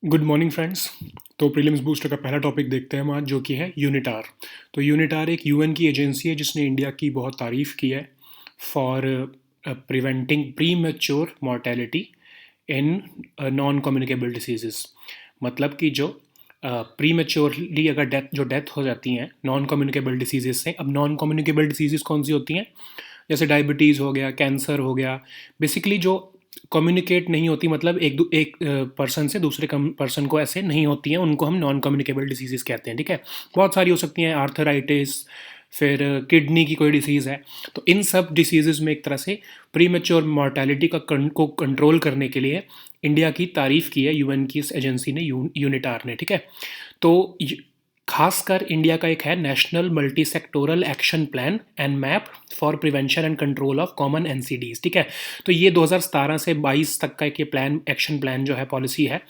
Good morning friends. तो prelims booster का पहला टॉपिक देखते हैं हम आज, जो कि है यूनिटार। तो यूनिटार एक यूएन की एजेंसी है जिसने इंडिया की बहुत तारीफ़ की है for preventing pre mature mortality in non communicable diseases. मतलब कि जो प्री मेच्योरली अगर डेथ हो जाती हैं नॉन कम्युनिकेबल डिसीजेज से। अब नॉन कम्युनिकेबल डिसीजेज कौन सी होती हैं? जैसे डायबिटीज़ हो गया, कैंसर हो गया, बेसिकली जो कम्युनिकेट नहीं होती, मतलब एक पर्सन से दूसरे पर्सन को ऐसे नहीं होती हैं, उनको हम नॉन कम्युनिकेबल डिसीज़ कहते हैं। ठीक है, बहुत सारी हो सकती हैं, आर्थराइटिस, फिर किडनी की कोई डिसीज़ है। तो इन सब डिसीज़ में एक तरह से प्री मेच्योर मॉर्टेलिटी को कंट्रोल करने के लिए इंडिया की तारीफ़ की है यूएन की इस एजेंसी ने, यूनिटार ने। ठीक है, तो खासकर इंडिया का एक है national multi sectoral action plan and map for prevention and control of common NCDs. ठीक है, तो ये 2017 से 22 तक का एक ये प्लान, एक्शन प्लान जो है, पॉलिसी है।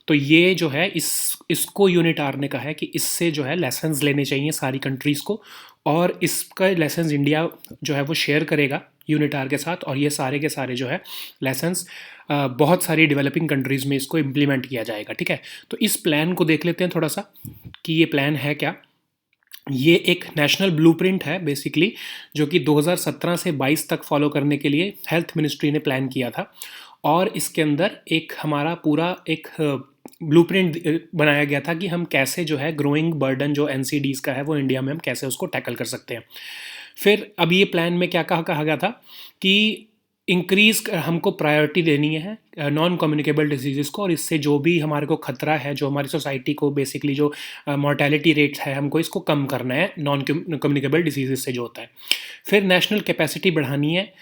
तो ये जो है इसको यूनिटार ने कहा है कि इससे जो है लेसन्स लेने चाहिए सारी कंट्रीज़ को, और इसका लेसन्स इंडिया जो है वो शेयर करेगा यूनिटार के साथ। और ये सारे के सारे जो है लेसन्स बहुत सारी डेवलपिंग कंट्रीज़ में इसको इम्प्लीमेंट किया जाएगा। ठीक है, तो इस प्लान को देख लेते हैं थोड़ा सा कि ये प्लान है क्या। ये एक नेशनल ब्लूप्रिंट है बेसिकली, जो कि 2017 से 22 तक फॉलो करने के लिए हेल्थ मिनिस्ट्री ने प्लान किया था। और इसके अंदर एक हमारा पूरा एक ब्लूप्रिंट बनाया गया था कि हम कैसे जो है ग्रोइंग बर्डन जो एनसीडीज़ का है वो इंडिया में हम कैसे उसको टैकल कर सकते हैं। फिर अब ये प्लान में क्या कहा कहा गया था कि इंक्रीज़ हमको प्रायोरिटी देनी है नॉन कम्युनिकेबल डिजीज़ को, और इससे जो भी हमारे को खतरा है, जो हमारी सोसाइटी को बेसिकली जो मॉर्टेलिटी रेट्स है, हमको इसको कम करना है नॉन कम्युनिकेबल डिजीज़ से जो होता है। फिर नेशनल कैपेसिटी बढ़ानी है,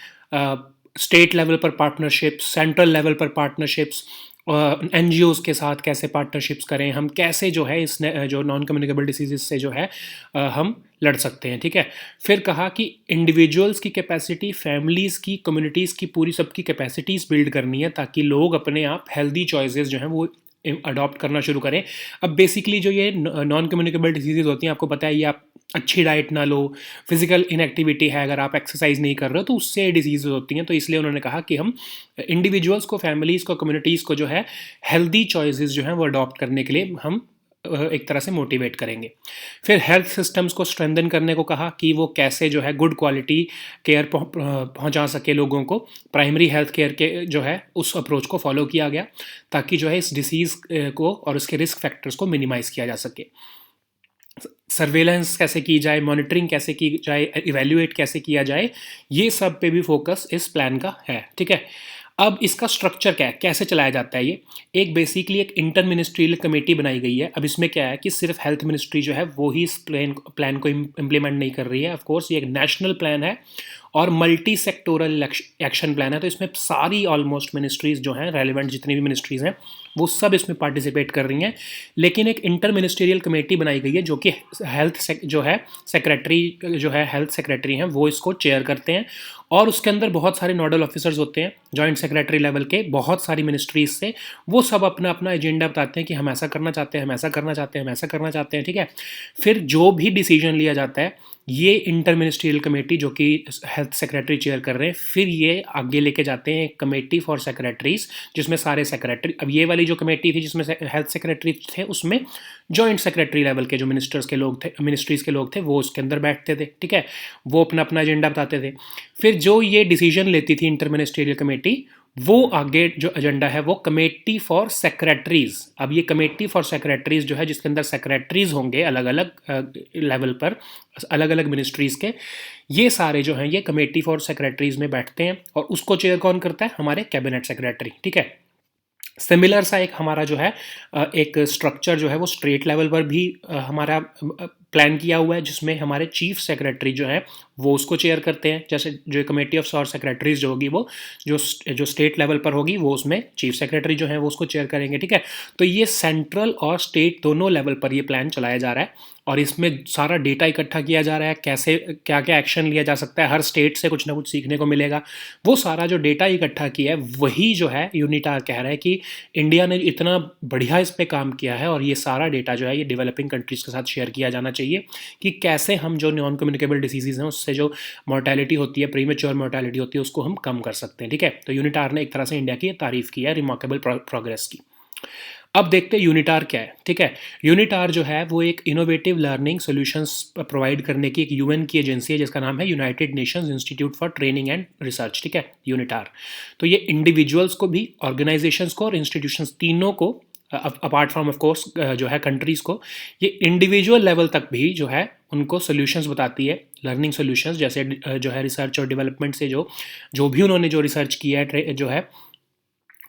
स्टेट लेवल पर पार्टनरशिप्स, सेंट्रल लेवल पर पार्टनरशिप्स, एन के साथ कैसे पार्टनरशिप्स करें हम, कैसे जो है इस जो नॉन कम्युनिकेबल डिसीज़ से जो है हम लड़ सकते हैं। ठीक है, फिर कहा कि इंडिविजुअल्स की कैपेसिटी, फैमिलीज़ की, कम्युनिटीज़ की, पूरी सबकी कैपेसिटीज़ बिल्ड करनी है ताकि लोग अपने आप हेल्दी चॉइसेस जो हैं वो अडॉप्ट करना शुरू करें। अब बेसिकली जो ये नॉन कम्युनिकेबल डिजीज़ होती हैं, आपको पता है, ये आप अच्छी डाइट ना लो, फिजिकल इनएक्टिविटी है, अगर आप एक्सरसाइज नहीं कर रहे हो तो उससे डिजीज़ होती हैं। तो इसलिए उन्होंने कहा कि हम इंडिविजुअल्स को, फैमिलीज़ को, कम्युनिटीज़ को जो है हेल्दी चॉइसेस जो हैं वो अडॉप्ट करने के लिए हम एक तरह से मोटिवेट करेंगे। फिर हेल्थ सिस्टम्स को स्ट्रेंथन करने को कहा कि वो कैसे जो है गुड क्वालिटी केयर पहुंचा सके लोगों को। प्राइमरी हेल्थ केयर के जो है उस अप्रोच को फॉलो किया गया ताकि जो है इस डिसीज़ को और उसके रिस्क फैक्टर्स को मिनिमाइज़ किया जा सके। सर्वेलेंस कैसे की जाए, मॉनिटरिंग कैसे की जाए, इवेल्युएट कैसे किया जाए, ये सब पे भी फोकस इस प्लान का है। ठीक है, अब इसका स्ट्रक्चर क्या है, कैसे चलाया जाता है ये? एक बेसिकली एक इंटर मिनिस्ट्रियल कमेटी बनाई गई है। अब इसमें क्या है कि सिर्फ हेल्थ मिनिस्ट्री जो है वो ही इस प्लान को इम्प्लीमेंट नहीं कर रही है। ऑफ कोर्स ये एक नेशनल प्लान है और मल्टी सेक्टोरल एक्शन प्लान है, तो इसमें सारी ऑलमोस्ट मिनिस्ट्रीज़ जो हैं, रेलिवेंट जितनी भी मिनिस्ट्रीज़ हैं, वो सब इसमें पार्टिसिपेट कर रही हैं। लेकिन एक इंटर मिनिस्ट्रियल कमेटी बनाई गई है जो कि हेल्थ जो है सेक्रेटरी, जो है हेल्थ सेक्रेटरी हैं, वो इसको चेयर करते हैं। और उसके अंदर बहुत सारे नोडल ऑफिसर्स होते हैं जॉइंट सेक्रेटरी लेवल के, बहुत सारी मिनिस्ट्रीज से। वो सब अपना अपना एजेंडा बताते हैं कि हम ऐसा करना चाहते हैं, हम ऐसा करना चाहते हैं, हम ऐसा करना चाहते हैं। ठीक है, फिर जो भी डिसीजन लिया जाता है, ये इंटर मिनिस्ट्रियल कमेटी जो कि हेल्थ सेक्रेटरी चेयर कर रहे हैं, फिर ये आगे लेके जाते हैं एक कमेटी फॉर सेक्रेटरीज, जिसमें सारे सेक्रेटरी, अब ये वाली जो कमेटी थी जिसमें हेल्थ सेक्रेटरी थे, उसमें जॉइंट सेक्रेटरी लेवल के जो मिनिस्टर्स के लोग थे, मिनिस्ट्रीज़ के लोग थे, वो उसके अंदर बैठते थे। ठीक है, वो अपना अपना एजेंडा बताते थे। फिर जो ये डिसीजन लेती थी इंटर मिनिस्ट्रियल कमेटी, वो आगे जो एजेंडा है वो कमेटी फॉर सेक्रेटरीज। अब ये कमेटी फॉर सेक्रेटरीज जो है, जिसके अंदर सेक्रेटरीज होंगे अलग अलग लेवल पर, अलग अलग मिनिस्ट्रीज़ के, ये सारे जो हैं ये कमेटी फॉर सेक्रेटरीज में बैठते हैं। और उसको चेयर कौन करता है? हमारे कैबिनेट सेक्रेटरी। ठीक है, सिमिलर सा एक हमारा जो है एक स्ट्रक्चर जो है वो स्टेट लेवल पर भी हमारा प्लान किया हुआ है, जिसमें हमारे चीफ सेक्रेटरी जो है वो उसको चेयर करते हैं। जैसे जो कमेटी ऑफ सॉर सेक्रेटरीज जो होगी, वो जो स्टेट लेवल पर होगी, वो उसमें चीफ सेक्रेटरी जो है वो उसको चेयर करेंगे। ठीक है, तो ये सेंट्रल और स्टेट दोनों लेवल पर ये प्लान चलाया जा रहा है, और इसमें सारा डेटा इकट्ठा किया जा रहा है, कैसे क्या क्या एक्शन लिया जा सकता है, हर स्टेट से कुछ ना कुछ सीखने को मिलेगा। वो सारा जो डेटा इकट्ठा किया है, वही जो है यूनिटार कह रहा है कि इंडिया ने इतना बढ़िया इस पर काम किया है, और ये सारा डेटा जो है ये डेवलपिंग कंट्रीज़ के साथ शेयर किया जाना चाहिए कि कैसे हम जो नॉन कम्युनिकेबल डिसीज़ हैं उससे जो मॉर्टेलिटी होती है, प्रीमेच्योर मॉर्टेलिटी होती है, उसको हम कम कर सकते हैं। ठीक है, तो यूनिटार ने एक तरह से इंडिया की तारीफ़ की है रिमार्केबल प्रोग्रेस की। अब देखते हैं यूनिटार क्या है, ठीक है। यूनिटार जो है वो एक इनोवेटिव लर्निंग सॉल्यूशंस प्रोवाइड करने की एक यूएन की एजेंसी है जिसका नाम है United Nations institute for training and research, ठीक है, यूनिटार। तो ये इंडिविजुअल्स को भी, ऑर्गेनाइजेशंस को और इंस्टीट्यूशंस तीनों को, अपार्ट फ्रॉम ऑफ कोर्स जो है कंट्रीज़ को, ये इंडिविजुअल लेवल तक भी जो है उनको सॉल्यूशंस बताती है, लर्निंग सॉल्यूशंस, जैसे जो है रिसर्च और डेवलपमेंट से जो भी उन्होंने जो रिसर्च किया है जो है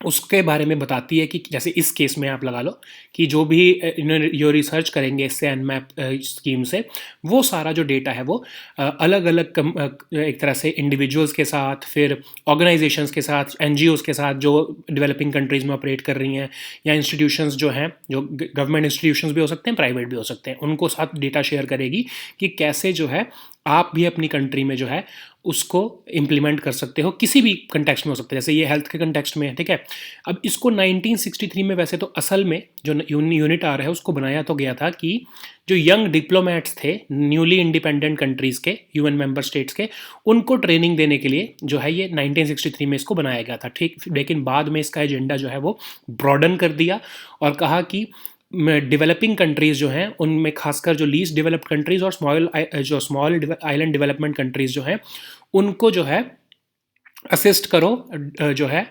उसके बारे में बताती है कि जैसे इस केस में आप लगा लो कि जो भी इन्होंने जो रिसर्च करेंगे इससे एनमैप स्कीम से, वो सारा जो डेटा है वो अलग अलग एक तरह से इंडिविजुअल्स के साथ, फिर ऑर्गेनाइजेशंस के साथ, एनजीओज़ के साथ जो डेवलपिंग कंट्रीज़ में ऑपरेट कर रही हैं, या इंस्टीट्यूशंस जो हैं, जो गवर्नमेंट इंस्टीट्यूशंस भी हो सकते हैं, प्राइवेट भी हो सकते हैं, उनको साथ डेटा शेयर करेगी कि कैसे जो है आप भी अपनी कंट्री में जो है उसको इम्प्लीमेंट कर सकते हो, किसी भी कंटेक्स्ट में हो सकता है, जैसे ये हेल्थ के कंटेक्स्ट में है, ठीक है। अब इसको 1963 में वैसे तो असल में जो यूनिटार है उसको बनाया तो गया था कि जो यंग डिप्लोमेट्स थे न्यूली इंडिपेंडेंट कंट्रीज़ के, यूएन मेंबर स्टेट्स के, उनको ट्रेनिंग देने के लिए जो है ये 1963 में इसको बनाया गया था, ठीक। लेकिन बाद में इसका एजेंडा जो है वो ब्रॉडन कर दिया और कहा कि डेवलपिंग कंट्रीज़ जो हैं उनमें खासकर जो लीस्ट डेवलप्ड कंट्रीज़ और स्मॉल आइलैंड डेवलपमेंट कंट्रीज़ जो हैं उनको जो है असिस्ट करो जो है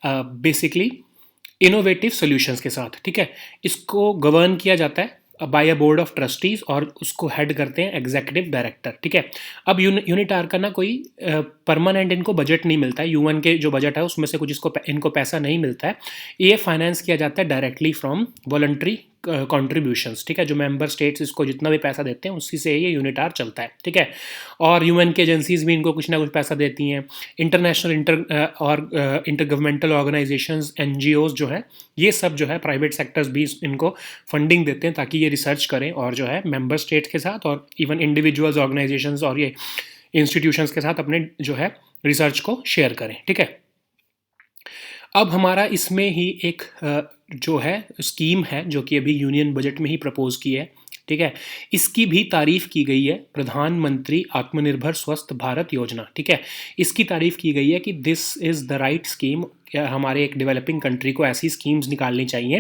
बेसिकली इनोवेटिव सॉल्यूशंस के साथ, ठीक है। इसको गवर्न किया जाता है by a board of trustees और उसको हेड करते हैं एग्जीक्यूटिव डायरेक्टर, ठीक है। अब यूनिटार का ना कोई परमानेंट इनको बजट नहीं मिलता है, यूएन के जो बजट है उसमें से कुछ इनको पैसा नहीं मिलता है, ये फाइनेंस किया जाता है डायरेक्टली फ्रॉम वॉलंटरी कॉन्ट्रीब्यूशंस, ठीक है। जो मेंबर स्टेट्स इसको जितना भी पैसा देते हैं उसी से ये यूनिटार चलता है, ठीक है। और यूएन की एजेंसीज भी इनको कुछ ना कुछ पैसा देती हैं, international inter governmental organisations, NGOs जो है, ये सब जो है प्राइवेट सेक्टर्स भी इनको फंडिंग देते हैं ताकि ये रिसर्च करें और जो है मेंबर स्टेट्स के साथ और इवन इंडिविजुअल्स, ऑर्गेनाइजेशंस और ये इंस्टीट्यूशंस के साथ अपने जो है रिसर्च को शेयर करें, ठीक है। अब हमारा इसमें ही एक जो है स्कीम है जो कि अभी यूनियन बजट में ही प्रपोज की है, ठीक है। इसकी भी तारीफ की गई है, प्रधानमंत्री आत्मनिर्भर स्वस्थ भारत योजना, ठीक है। इसकी तारीफ की गई है कि this is the right scheme, हमारे एक डेवलपिंग कंट्री को ऐसी स्कीम्स निकालनी चाहिए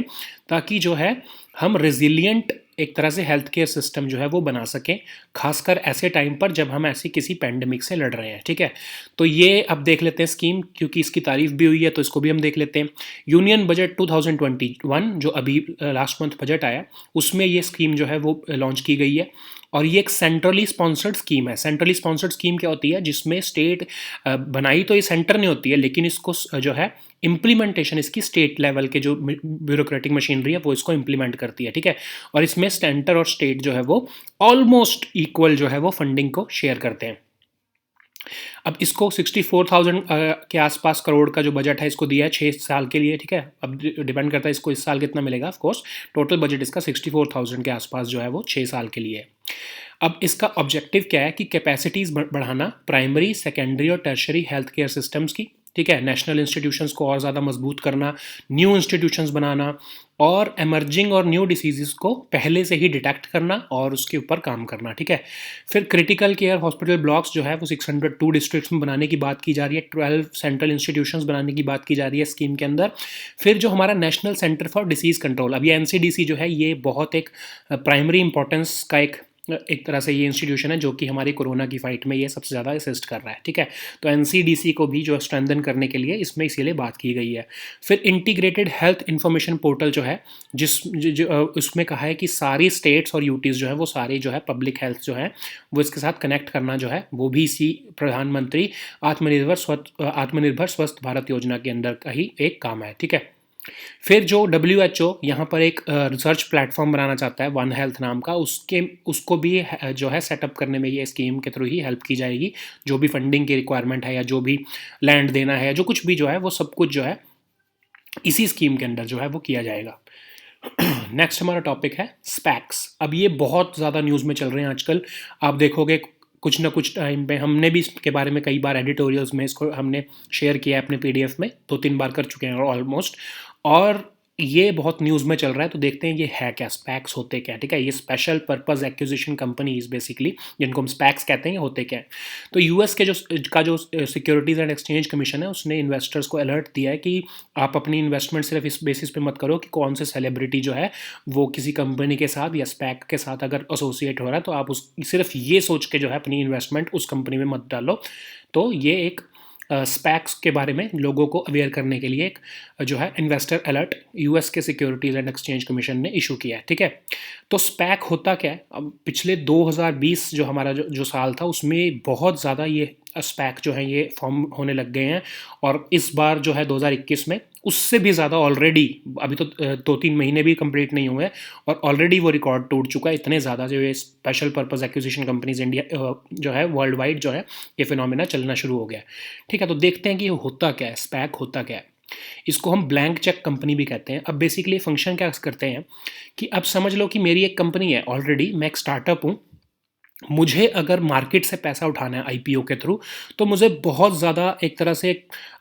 ताकि जो है हम रेजिलियंट एक तरह से हेल्थ केयर सिस्टम जो है वो बना सकें, खासकर ऐसे टाइम पर जब हम ऐसी किसी पैंडमिक से लड़ रहे हैं, ठीक है। तो ये अब देख लेते हैं स्कीम, क्योंकि इसकी तारीफ भी हुई है तो इसको भी हम देख लेते हैं। यूनियन बजट 2021 जो अभी लास्ट मंथ बजट आया उसमें ये स्कीम जो है वो लॉन्च की गई है और ये एक सेंट्रली स्पॉन्सर्ड स्कीम है। सेंट्रली स्पॉन्सर्ड स्कीम क्या होती है, जिसमें स्टेट बनाई तो ये सेंटर ने होती है लेकिन इसको जो है इम्प्लीमेंटेशन इसकी स्टेट लेवल के जो ब्यूरोक्रेटिक मशीनरी है वो इसको इम्प्लीमेंट करती है, ठीक है। और इसमें सेंटर और स्टेट जो है वो ऑलमोस्ट इक्वल जो है वो फंडिंग को शेयर करते हैं। अब इसको 64,000 के आसपास करोड़ का जो बजट है इसको दिया है 6 साल के लिए, ठीक है। अब डिपेंड करता है इसको इस साल कितना मिलेगा, ऑफ कोर्स टोटल बजट इसका 64,000 के आसपास जो है वो 6 साल के लिए है। अब इसका ऑब्जेक्टिव क्या है कि कैपेसिटीज़ बढ़ाना प्राइमरी, सेकेंडरी और टर्शरी हेल्थ केयर सिस्टम्स की, ठीक है। नेशनल इंस्टीट्यूशंस को और ज़्यादा मजबूत करना, न्यू इंस्टीट्यूशंस बनाना और एमर्जिंग और न्यू डिसीज़ को पहले से ही डिटेक्ट करना और उसके ऊपर काम करना, ठीक है। फिर क्रिटिकल केयर हॉस्पिटल ब्लॉक्स जो है वो 602 डिस्ट्रिक्ट्स में बनाने की बात की जा रही है, 12 सेंट्रल इंस्टीट्यूशंस बनाने की बात की जा रही है स्कीम के अंदर। फिर जो हमारा national centre for disease control, अब ये एनसीडीसी जो है ये बहुत एक प्राइमरी इंपॉर्टेंस का एक तरह से ये इंस्टीट्यूशन है जो कि हमारी कोरोना की फाइट में ये सबसे ज़्यादा असिस्ट कर रहा है, ठीक है। तो एनसीडीसी को भी जो स्ट्रेंथन करने के लिए इसमें इसीलिए बात की गई है। फिर इंटीग्रेटेड हेल्थ इंफॉर्मेशन पोर्टल जो है उसमें कहा है कि सारी स्टेट्स और यूटीज़ जो है वो सारी जो है पब्लिक हेल्थ जो है वो इसके साथ कनेक्ट करना जो है वो भी इसी प्रधानमंत्री आत्मनिर्भर स्वस्थ भारत योजना के अंदर का ही एक काम है, ठीक है। फिर जो WHO यहाँ पर एक रिसर्च प्लेटफॉर्म बनाना चाहता है वन हेल्थ नाम का, उसको भी जो है सेटअप करने में ये स्कीम के थ्रू ही हेल्प की जाएगी। जो भी फंडिंग की रिक्वायरमेंट है या जो भी लैंड देना है, जो कुछ भी जो है वो सब कुछ जो है इसी स्कीम के अंदर जो है वो किया जाएगा। नेक्स्ट हमारा टॉपिक है स्पैक्स। अब ये बहुत ज़्यादा न्यूज़ में चल रहे हैं आजकल, आप देखोगे कुछ ना कुछ टाइम पे, हमने भी इसके बारे में कई बार एडिटोरियल्स में इसको हमने शेयर किया है अपने PDF में, 2-3 बार कर चुके हैं ऑलमोस्ट। और ये बहुत न्यूज़ में चल रहा है, तो देखते हैं ये है क्या, स्पैक्स होते क्या है, ठीक है। ये special purpose acquisition companies basically, जिनको हम स्पैक्स कहते हैं, ये होते क्या है। तो यूएस के जो सिक्योरिटीज़ एंड एक्सचेंज कमीशन है, उसने इन्वेस्टर्स को अलर्ट दिया है कि आप अपनी इन्वेस्टमेंट सिर्फ इस बेसिस पे मत करो कि कौन से सेलिब्रिटी जो है वो किसी कंपनी के साथ या स्पैक के साथ अगर एसोसिएट हो रहा है, तो आप उस सिर्फ ये सोच के जो है अपनी इन्वेस्टमेंट उस कंपनी में मत डालो। तो ये एक स्पैक्स के बारे में लोगों को अवेयर करने के लिए एक जो है इन्वेस्टर अलर्ट यूएस के सिक्योरिटीज़ एंड एक्सचेंज कमीशन ने इशू किया है, ठीक है। तो स्पैक होता क्या है, अब पिछले 2020 जो हमारा जो साल था, उसमें बहुत ज़्यादा ये स्पैक जो है ये फॉर्म होने लग गए हैं। और इस बार जो है 2021 में उससे भी ज़्यादा ऑलरेडी, अभी तो 2-3 महीने भी कंप्लीट नहीं हुए और ऑलरेडी वो रिकॉर्ड टूट चुका है। इतने ज़्यादा जो ये special purpose acquisition companies India जो है वर्ल्ड वाइड जो है ये फिनोमिना चलना शुरू हो गया है, ठीक है। तो देखते हैं कि ये होता क्या है, स्पैक होता क्या है। इसको हम ब्लैंक चेक कंपनी भी कहते हैं। अब बेसिकली फंक्शन क्या करते हैं कि अब समझ लो कि मेरी एक कंपनी है ऑलरेडी, मैं एक स्टार्टअप हूँ, मुझे अगर मार्केट से पैसा उठाना है आईपीओ के थ्रू, तो मुझे बहुत ज़्यादा एक तरह से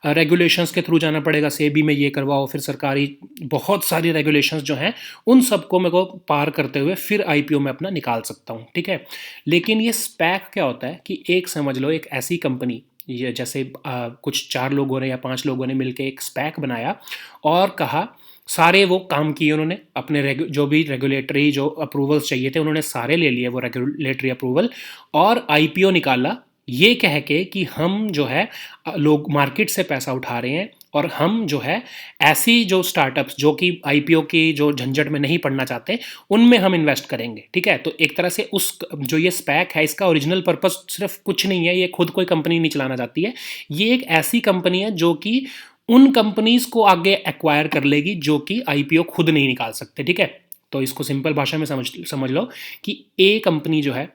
रेगुलेशंस के थ्रू जाना पड़ेगा। सेबी में ये करवाओ, फिर सरकारी बहुत सारी रेगुलेशंस जो हैं उन सबको मेरे को पार करते हुए फिर आईपीओ में अपना निकाल सकता हूँ, ठीक है। लेकिन ये स्पैक क्या होता है कि एक समझ लो एक ऐसी कंपनी, ये जैसे कुछ 4 लोगों ने या 5 लोगों ने मिलकर एक स्पैक बनाया और कहा, सारे वो काम किए उन्होंने, अपने जो भी रेगुलेटरी जो अप्रूवल्स चाहिए थे उन्होंने सारे ले लिए वो रेगुलेटरी अप्रूवल, और आईपीओ निकाला ये कह के कि हम जो है लोग मार्केट से पैसा उठा रहे हैं और हम जो है ऐसी जो स्टार्टअप्स जो कि आईपीओ की जो झंझट में नहीं पड़ना चाहते उनमें हम इन्वेस्ट करेंगे, ठीक है। तो एक तरह से उस जो ये स्पैक है इसका ओरिजिनल पर्पस सिर्फ कुछ नहीं है, ये खुद कोई कंपनी नहीं चलाना चाहती है, ये एक ऐसी कंपनी है जो कि उन कंपनीज को आगे एक्वायर कर लेगी जो कि आईपीओ खुद नहीं निकाल सकते, ठीक है। तो इसको सिंपल भाषा में समझ लो कि ए कंपनी जो है,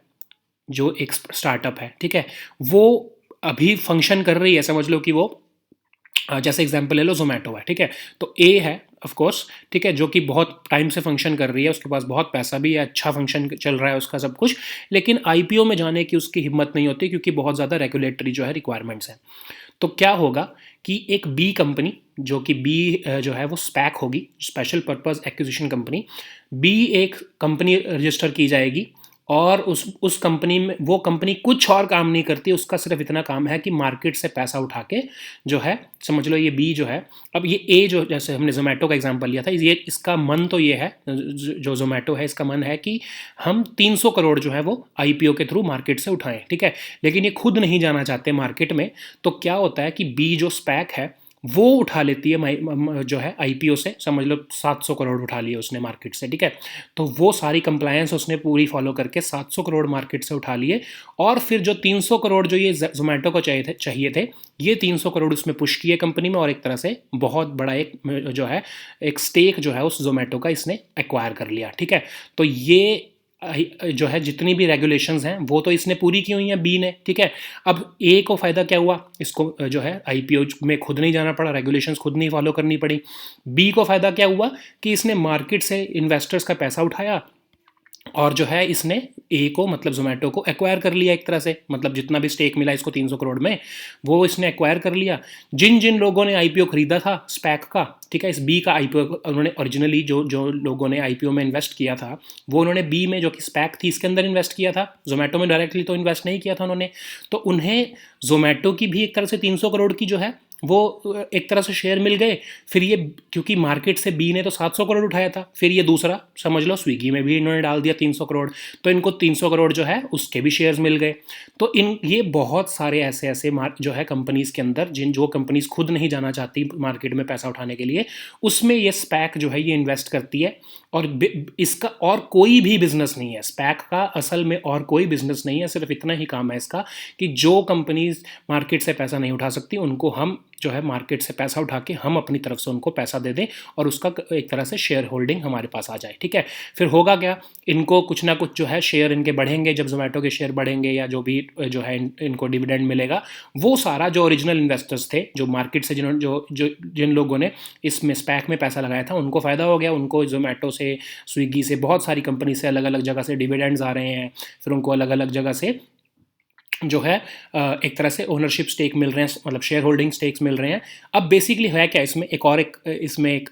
जो एक स्टार्टअप है, ठीक है, वो अभी फंक्शन कर रही है, समझ लो कि वो जैसे एग्जांपल ले लो जोमेटो है, ठीक है। तो ए है ऑफ कोर्स, ठीक है, जो कि बहुत टाइम से फंक्शन कर रही है, उसके पास बहुत पैसा भी है, अच्छा फंक्शन चल रहा है उसका सब कुछ, लेकिन आईपीओ में जाने की उसकी हिम्मत नहीं होती क्योंकि बहुत ज़्यादा रेगुलेटरी जो है रिक्वायरमेंट्स हैं। तो क्या होगा कि एक बी कंपनी, जो कि बी जो है वो स्पैक होगी, स्पेशल पर्पस एक्विजिशन कंपनी, बी एक कंपनी रजिस्टर की जाएगी और उस कंपनी में वो कंपनी कुछ और काम नहीं करती, उसका सिर्फ इतना काम है कि मार्केट से पैसा उठा के जो है, समझ लो ये बी जो है, अब ये ए जो, जैसे हमने जोमेटो का एग्जांपल लिया था, ये इसका मन तो ये है, जो जोमेटो है इसका मन है कि हम 300 करोड़ जो है वो आईपीओ के थ्रू मार्केट से उठाएं, ठीक है। लेकिन ये खुद नहीं जाना चाहते मार्केट में, तो क्या होता है कि बी जो स्पैक है वो उठा लेती है जो है आईपीओ से, समझ लो 700 करोड़ उठा लिए उसने मार्केट से, ठीक है। तो वो सारी कंप्लायंस उसने पूरी फॉलो करके 700 करोड़ मार्केट से उठा लिए, और फिर जो 300 करोड़ जो ये जोमेटो को चाहिए थे, ये 300 करोड़ उसमें पुश किए कंपनी में, और एक तरह से बहुत बड़ा एक जो है एक स्टेक जो है उस जोमेटो का इसने एक्वायर कर लिया, ठीक है। तो ये जो है जितनी भी रेगुलेशंस हैं वो तो इसने पूरी की हुई हैं बी ने, ठीक है। अब ए को फ़ायदा क्या हुआ, इसको जो है आईपीओ में खुद नहीं जाना पड़ा, रेगुलेशंस खुद नहीं फॉलो करनी पड़ी। बी को फ़ायदा क्या हुआ कि इसने मार्केट से इन्वेस्टर्स का पैसा उठाया और जो है इसने ए को, मतलब जोमेटो को एक्वायर कर लिया एक तरह से, मतलब जितना भी स्टेक मिला इसको 300 करोड़ में, वो इसने एक्वायर कर लिया। जिन जिन लोगों ने आईपीओ खरीदा था स्पैक का, ठीक है, इस बी का आईपीओ उन्होंने ओरिजिनली जो जो लोगों ने आईपीओ में इन्वेस्ट किया था, वो उन्होंने बी में जो कि स्पैक थी इसके अंदर इन्वेस्ट किया था, जोमेटो में डायरेक्टली तो इन्वेस्ट नहीं किया था उन्होंने। तो उन्हें जोमेटो की भी एक तरह से 300 करोड़ की जो है वो एक तरह से शेयर मिल गए। फिर ये, क्योंकि मार्केट से बी ने तो 700 करोड़ उठाया था, फिर ये दूसरा समझ लो स्विगी में भी इन्होंने डाल दिया 300 करोड़, तो इनको 300 करोड़ जो है उसके भी शेयर्स मिल गए। तो ये बहुत सारे ऐसे ऐसे जो है कंपनीज के अंदर, जो कंपनीज खुद नहीं जाना चाहती मार्केट में पैसा उठाने के लिए, उसमें ये स्पैक जो है ये इन्वेस्ट करती है। और इसका और कोई भी बिजनेस नहीं है, स्पैक का असल में और कोई बिजनेस नहीं है, सिर्फ इतना ही काम है इसका कि जो कंपनीज मार्केट से पैसा नहीं उठा सकती उनको हम जो है मार्केट से पैसा उठा के हम अपनी तरफ से उनको पैसा दे दें और उसका एक तरह से शेयर होल्डिंग हमारे पास आ जाए, ठीक है। फिर होगा क्या, इनको कुछ ना कुछ जो है शेयर इनके बढ़ेंगे, जब जोमेटो के शेयर बढ़ेंगे या जो भी जो है इनको डिविडेंड मिलेगा, वो सारा जो ओरिजिनल इन्वेस्टर्स थे, जो मार्केट से जिन लोगों ने इसमें स्पैक में पैसा लगाया था, उनको फ़ायदा हो गया। उनको जोमेटो से, स्विगी से, बहुत सारी कंपनी से, अलग अलग जगह से डिविडेंड्स आ रहे हैं, फिर उनको अलग अलग जगह से जो है एक तरह से ओनरशिप स्टेक मिल रहे हैं, मतलब शेयर होल्डिंग स्टेक्स मिल रहे हैं। अब बेसिकली है क्या इसमें, इसमें एक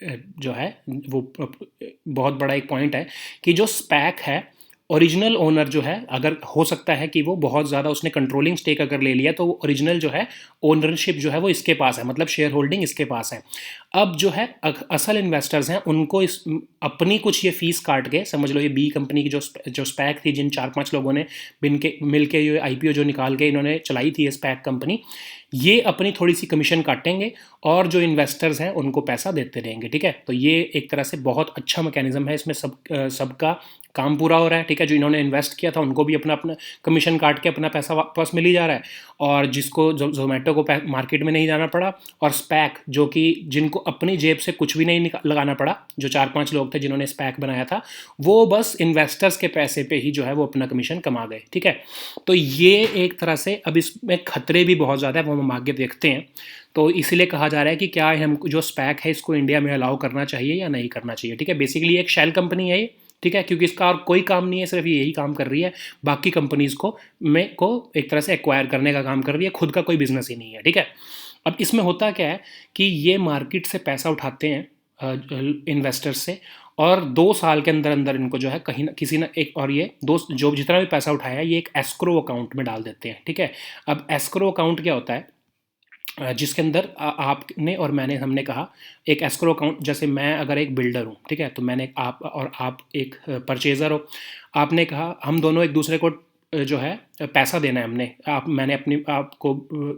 जो है वो बहुत बड़ा एक पॉइंट है कि जो स्पैक है, ओरिजिनल ओनर जो है, अगर हो सकता है कि वो बहुत ज़्यादा उसने कंट्रोलिंग स्टेक अगर ले लिया तो वो ओरिजिनल जो है ओनरशिप जो है वो इसके पास है, मतलब शेयर होल्डिंग इसके पास है। अब जो है असल इन्वेस्टर्स हैं उनको इस अपनी कुछ ये फीस काट के, समझ लो ये बी कंपनी की जो स्पैक थी, जिन 4-5 लोगों ने मिल के ये आईपीओ जो निकाल के इन्होंने चलाई थी ये स्पैक कंपनी, ये अपनी थोड़ी सी कमीशन काटेंगे और जो इन्वेस्टर्स हैं उनको पैसा देते रहेंगे। ठीक है, तो ये एक तरह से बहुत अच्छा मैकेनिज्म है, इसमें सबका काम पूरा हो रहा है। ठीक है, जो इन्होंने इन्वेस्ट किया था उनको भी अपना अपना कमीशन काट के अपना पैसा वापस मिल ही जा रहा है, और जिसको जोमेटो को मार्केट में नहीं जाना पड़ा, और स्पैक जो कि जिनको अपनी जेब से कुछ भी नहीं लगाना पड़ा, जो 4-5 लोग थे जिन्होंने स्पैक बनाया था, वो बस इन्वेस्टर्स के पैसे पे ही जो है वो अपना कमीशन कमा गए। ठीक है, तो ये एक तरह से, अब इसमें खतरे भी बहुत ज़्यादा है, वो हम आगे देखते हैं। तो इसीलिए कहा जा रहा है कि क्या हम जो स्पैक है इसको इंडिया में अलाउ करना चाहिए या नहीं करना चाहिए। ठीक है, बेसिकली एक शेल कंपनी है ये। ठीक है, क्योंकि इसका और कोई काम नहीं है, सिर्फ ये यही काम कर रही है, बाकी कंपनीज को एक तरह से एक्वायर करने का काम कर रही है, खुद का कोई बिजनेस ही नहीं है। ठीक है, अब इसमें होता क्या है कि ये मार्केट से पैसा उठाते हैं इन्वेस्टर्स से, और 2 साल के अंदर अंदर इनको जो है कहीं ना किसी ना एक, और ये दोस्त जो जितना भी पैसा उठाया है ये एक एस्क्रो अकाउंट में डाल देते हैं। ठीक है, अब एस्क्रो अकाउंट क्या होता है, जिसके अंदर आपने और मैंने हमने कहा एक एस्क्रो अकाउंट, जैसे मैं अगर एक बिल्डर हूँ, ठीक है, तो मैंने आप एक परचेज़र हो, आपने कहा हम दोनों एक दूसरे को जो है पैसा देना है, मैंने अपनी आपको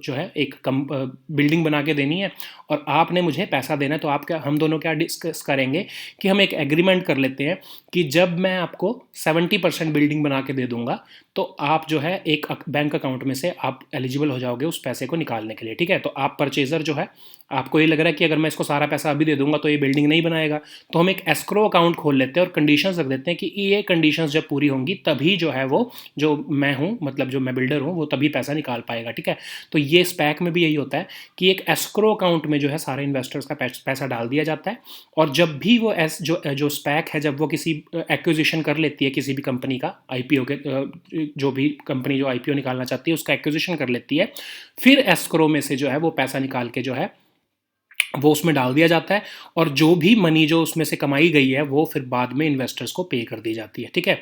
जो है एक बिल्डिंग बना के देनी है, और आपने मुझे पैसा देना है। तो हम दोनों क्या डिस्कस करेंगे कि हम एक एग्रीमेंट कर लेते हैं कि जब मैं आपको 70% बिल्डिंग बना के दे दूंगा तो आप जो है एक बैंक अकाउंट में से आप एलिजिबल हो जाओगे उस पैसे को निकालने के लिए। ठीक है, तो आप परचेज़र जो है, आपको ये लग रहा है कि अगर मैं इसको सारा पैसा अभी दे दूंगा तो ये बिल्डिंग नहीं बनाएगा, तो हम एक एस्क्रो अकाउंट खोल लेते हैं और कंडीशंस रख देते हैं कि ये कंडीशंस जब पूरी होंगी तभी जो है वो, जो मैं हूँ, मतलब जो मैं बिल्डर हूँ, वो तभी पैसा निकाल पाएगा। ठीक है, तो ये स्पैक में भी यही होता है कि एक एस्क्रो अकाउंट में जो है सारे इन्वेस्टर्स का पैसा डाल दिया जाता है, और जब भी वो जो स्पैक है, जब वो किसी एक्विजिशन कर लेती है किसी भी कंपनी का, आईपीओ के जो भी कंपनी जो आईपीओ निकालना चाहती है उसका एक्विजिशन कर लेती है, फिर एस्क्रो में से जो है वो पैसा निकाल के जो है वो उसमें डाल दिया जाता है, और जो भी मनी जो उसमें से कमाई गई है वो फिर बाद में इन्वेस्टर्स को पे कर दी जाती है। ठीक है,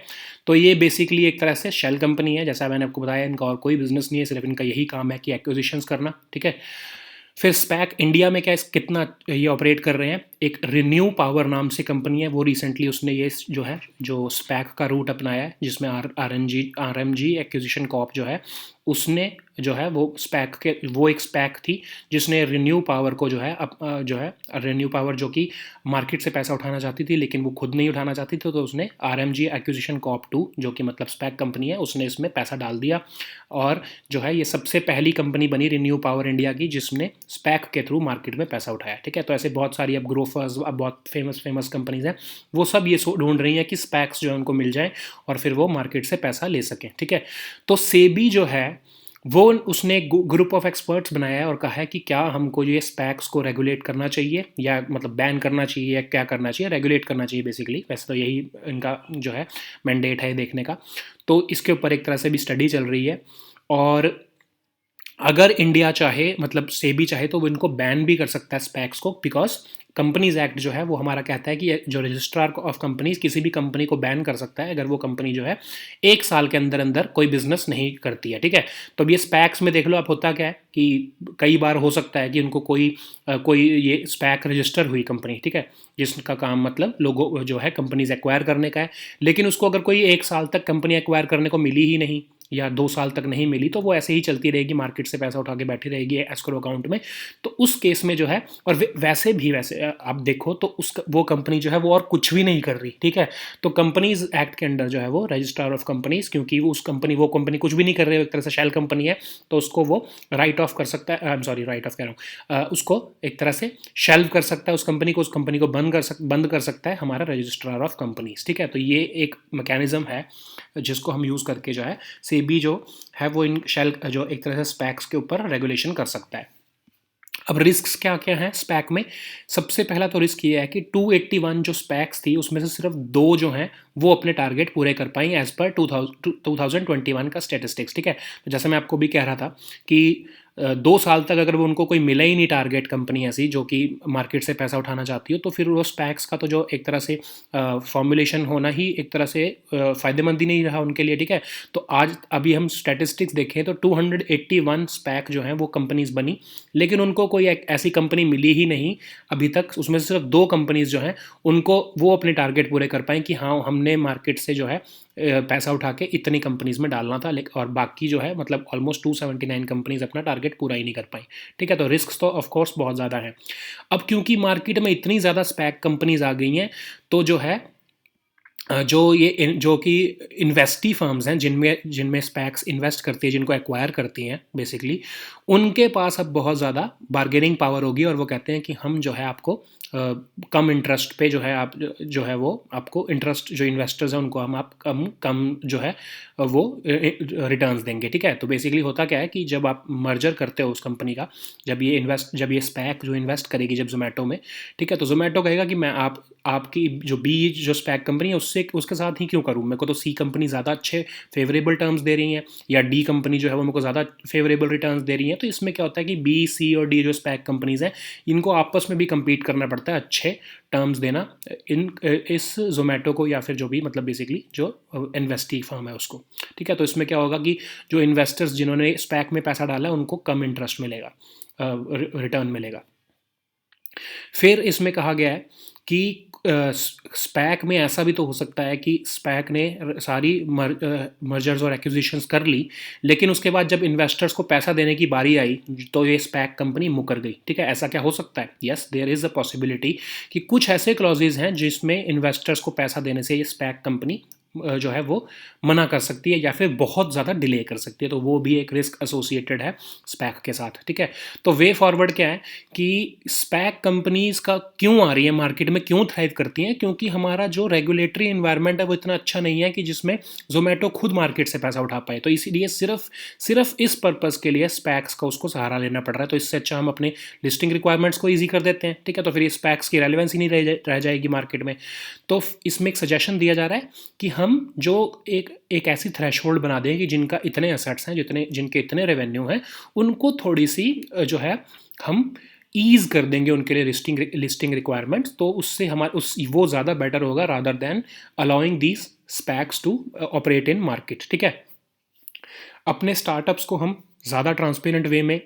तो ये बेसिकली एक तरह से शेल कंपनी है, जैसा मैंने आपको बताया, इनका और कोई बिजनेस नहीं है, सिर्फ इनका यही काम है कि एक्विजिशंस करना। ठीक है, फिर स्पैक इंडिया में कितना ये ऑपरेट कर रहे हैं, एक रिन्यू पावर नाम से कंपनी है, वो रिसेंटली उसने ये जो है जो स्पैक का रूट अपनाया है, जिसमें आरएमजी एक्विजिशन कॉर्प जो है उसने जो है वो एक स्पैक थी जिसने रिन्यू पावर को जो है रिन्यू पावर जो कि मार्केट से पैसा उठाना चाहती थी लेकिन वो खुद नहीं उठाना चाहती थी, तो उसने आरएमजी एक्विजिशन कॉर्प 2 जो कि मतलब स्पैक कंपनी है, उसने इसमें पैसा डाल दिया, और जो है ये सबसे पहली कंपनी बनी रिन्यू पावर इंडिया की जिसने स्पैक के थ्रू मार्केट में पैसा उठाया। ठीक है, तो ऐसे बहुत सारी अब ग्रोफर्स, अब बहुत फेमस कंपनीज हैं, वो सब ये ढूंढ रही हैं कि स्पैक्स जो है उनको मिल जाए और फिर वो मार्केट से पैसा ले सकें। ठीक है, तो सेबी जो है वो उसने एक ग्रुप ऑफ एक्सपर्ट्स बनाया है और कहा है कि क्या हमको ये स्पैक्स को रेगुलेट करना चाहिए, या मतलब बैन करना चाहिए, या क्या करना चाहिए, रेगुलेट करना चाहिए बेसिकली, वैसे तो यही इनका जो है मैंडेट है देखने का। तो इसके ऊपर एक तरह से भी स्टडी चल रही है, और अगर इंडिया चाहे, मतलब सेबी चाहे, तो वो इनको बैन भी कर सकता है स्पैक्स को, बिकॉज कंपनीज एक्ट जो है वो हमारा कहता है कि जो रजिस्ट्रार ऑफ कंपनीज किसी भी कंपनी को बैन कर सकता है अगर वो कंपनी जो है 1 साल के अंदर अंदर कोई बिजनेस नहीं करती है। ठीक है, तो अब ये स्पैक्स में देख लो, आप होता क्या है कि कई बार हो सकता है कि उनको कोई ये स्पैक रजिस्टर हुई कंपनी, ठीक है, जिसका काम मतलब लोगों जो है कंपनीज एक्वायर करने का है, लेकिन उसको अगर कोई 1 साल तक कंपनी एक्वायर करने को मिली ही नहीं या 2 साल तक नहीं मिली, तो वो ऐसे ही चलती रहेगी, मार्केट से पैसा उठा के बैठी रहेगी एस्क्रो अकाउंट में। तो उस केस में जो है, और वैसे आप देखो तो वो कंपनी जो है वो और कुछ भी नहीं कर रही। ठीक है, तो कंपनीज एक्ट के अंडर जो है वो रजिस्ट्रार ऑफ कंपनीज, क्योंकि वो कंपनी कुछ भी नहीं कर रही है, एक तरह से शेल कंपनी है, तो उसको वो राइट ऑफ कर सकता है, राइट ऑफ कह रहा हूँ, उसको एक तरह से शेल्व कर सकता है, उस कंपनी को बंद कर सकता है हमारा रजिस्ट्रार ऑफ कंपनीज। ठीक है, तो ये एक मैकेनिज्म है जिसको हम यूज़ करके जो है सेबी जो है वो इन शेल जो एक तरह से स्पैक्स के ऊपर रेगुलेशन कर सकता है। अब रिस्क्स क्या क्या हैं स्पैक में? सबसे पहला तो रिस्क ये है कि 281 जो स्पैक्स थी उसमें से सिर्फ 2 जो हैं वो अपने टारगेट पूरे कर पाएंगे एज पर 2021 का स्टेटिस्टिक्स। ठीक है, तो जैसे मैं आपको भी कह रहा था कि 2 साल तक अगर वो उनको कोई मिला ही नहीं टारगेट कंपनी ऐसी जो कि मार्केट से पैसा उठाना चाहती हो, तो फिर वो स्पैक्स का तो जो एक तरह से फॉर्मुलेशन होना ही एक तरह से फ़ायदेमंद ही नहीं रहा उनके लिए, ठीक है। तो आज अभी हम स्टैटिस्टिक्स देखें तो 281 स्पैक जो हैं वो कंपनीज बनी, लेकिन उनको कोई ऐसी कंपनी मिली ही नहीं अभी तक। उसमें से सिर्फ 2 कंपनीज जो हैं उनको वो अपने टारगेट पूरे कर पाएँ कि हाँ हमने मार्केट से जो है पैसा उठा के इतनी कंपनीज में डालना था, लेकिन और बाकी जो है मतलब ऑलमोस्ट 279 कंपनीज अपना टारगेट पूरा ही नहीं कर पाई, ठीक है। तो रिस्क तो ऑफ कोर्स बहुत ज़्यादा है। अब क्योंकि मार्केट में इतनी ज़्यादा स्पैक कंपनीज आ गई हैं, तो जो है जो कि इन्वेस्टी फर्म्स हैं जिनमें जिनमें स्पैक्स इन्वेस्ट करती है, जिनको एक्वायर करती हैं बेसिकली, उनके पास अब बहुत ज़्यादा बार्गेनिंग पावर होगी और वो कहते हैं कि हम जो है आपको कम इंटरेस्ट पे जो है आप जो है वो आपको इंटरेस्ट, जो इन्वेस्टर्स हैं उनको हम आप कम कम जो है वो रिटर्न्स देंगे, ठीक है। तो बेसिकली होता क्या है कि जब आप मर्जर करते हो उस कंपनी का, जब ये स्पैक जो इन्वेस्ट करेगी जब जोमेटो में, ठीक है, तो जोमेटो कहेगा कि मैं आपकी जो जो स्पैक कंपनी है उससे उसके साथ ही क्यों करूँ, मेरे को तो सी कंपनी ज़्यादा अच्छे फेवरेबल टर्म्स दे रही हैं, या डी कंपनी जो है वो मेरे को ज़्यादा फेवरेबल रिटर्न्स दे रही हैं। तो इसमें क्या होता है कि बी, सी और डी जो स्पैक कंपनीज़ हैं इनको आपस में भी कम्पीट करना पड़ता है, अच्छे टर्म्स देना इस जोमेटो को, या फिर जो भी मतलब बेसिकली जो इन्वेस्टी फर्म है उसको, ठीक है। तो इसमें क्या होगा कि जो इन्वेस्टर्स जिन्होंने स्पैक में पैसा डाला है उनको कम इंटरेस्ट मिलेगा, रिटर्न मिलेगा। फिर इसमें कहा गया है कि स्पैक में ऐसा भी तो हो सकता है कि स्पैक ने सारी मर्जर्स और एक्विजिशंस कर ली, लेकिन उसके बाद जब इन्वेस्टर्स को पैसा देने की बारी आई तो ये स्पैक कंपनी मुकर गई, ठीक है। ऐसा क्या हो सकता है? Yes, there is a possibility कि कुछ ऐसे क्लॉजेज हैं जिसमें इन्वेस्टर्स को पैसा देने से ये स्पैक कंपनी जो है वो मना कर सकती है या फिर बहुत ज़्यादा डिले कर सकती है, तो वो भी एक रिस्क एसोसिएटेड है स्पैक के साथ, ठीक है। तो वे फॉरवर्ड क्या है कि स्पैक कंपनीज का क्यों आ रही है मार्केट में, क्यों थ्राइव करती हैं, क्योंकि हमारा जो रेगुलेटरी इन्वायरमेंट है वो इतना अच्छा नहीं है कि जिसमें जोमेटो खुद मार्केट से पैसा उठा पाए, तो इसीलिए सिर्फ इस पर्पज़ के लिए स्पैक्स का उसको सहारा लेना पड़ रहा है। तो इससे अच्छा हम अपने लिस्टिंग रिक्वायरमेंट्स को ईजी कर देते हैं, ठीक है, तो फिर ये स्पैक्स की रेलिवेंस ही नहीं रह जाएगी मार्केट में। तो इसमें एक सजेशन दिया जा रहा है कि हम जो एक ऐसी थ्रेशहोल्ड बना दें कि जिनका इतने एसेट्स हैं, जिनके इतने रेवेन्यू हैं, उनको थोड़ी सी जो है हम ईज कर देंगे उनके लिए लिस्टिंग रिक्वायरमेंट्स, तो उससे वो ज़्यादा बेटर होगा rather than allowing these SPACs to operate in market, ठीक है। अपने स्टार्टअप्स को हम ज़्यादा ट्रांसपेरेंट वे में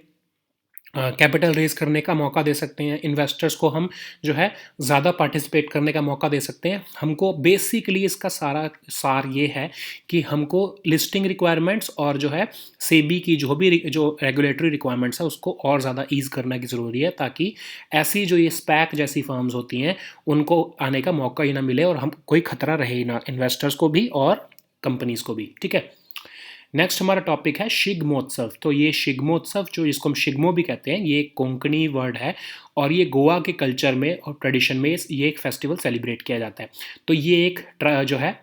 कैपिटल रेज करने का मौका दे सकते हैं, इन्वेस्टर्स को हम जो है ज़्यादा पार्टिसिपेट करने का मौका दे सकते हैं। हमको बेसिकली इसका सारा सार ये है कि हमको लिस्टिंग रिक्वायरमेंट्स और जो है सेबी की जो रेगुलेटरी रिक्वायरमेंट्स है उसको और ज़्यादा ईज करने की ज़रूरी है, ताकि ऐसी जो ये स्पैक जैसी फर्म्स होती हैं उनको आने का मौका ही ना मिले और हम कोई खतरा रहे ही ना इन्वेस्टर्स को भी और कंपनीज़ को भी, ठीक है। नेक्स्ट हमारा टॉपिक है शिग्मोत्सव। तो ये शिग्मोत्सव जो जिसको हम शिग्मो भी कहते हैं, ये एक कोंकणी वर्ड है और ये गोवा के कल्चर में और ट्रेडिशन में ये एक फेस्टिवल सेलिब्रेट किया जाता है। तो ये एक जो है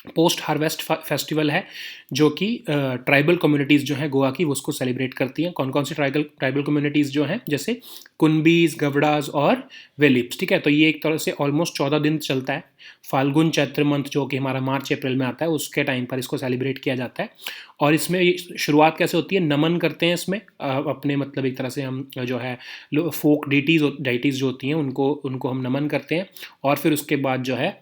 पोस्ट हार्वेस्ट फेस्टिवल है जो कि ट्राइबल कम्युनिटीज़ जो हैं गोवा की वो उसको सेलिब्रेट करती हैं। कौन कौन सी ट्राइबल कम्युनिटीज़ जो हैं, जैसे कुनबीज, गवड़ाज और वेलिप्स, ठीक है। तो ये एक तरह से ऑलमोस्ट 14 दिन चलता है। फाल्गुन चैत्र मंथ जो कि हमारा मार्च अप्रैल में आता है उसके टाइम पर इसको सेलिब्रेट किया जाता है। और इसमें शुरुआत कैसे होती है, नमन करते हैं इसमें अपने मतलब एक तरह से हम जो है फोक डाइटीज़ जो होती हैं उनको हम नमन करते हैं और फिर उसके बाद जो है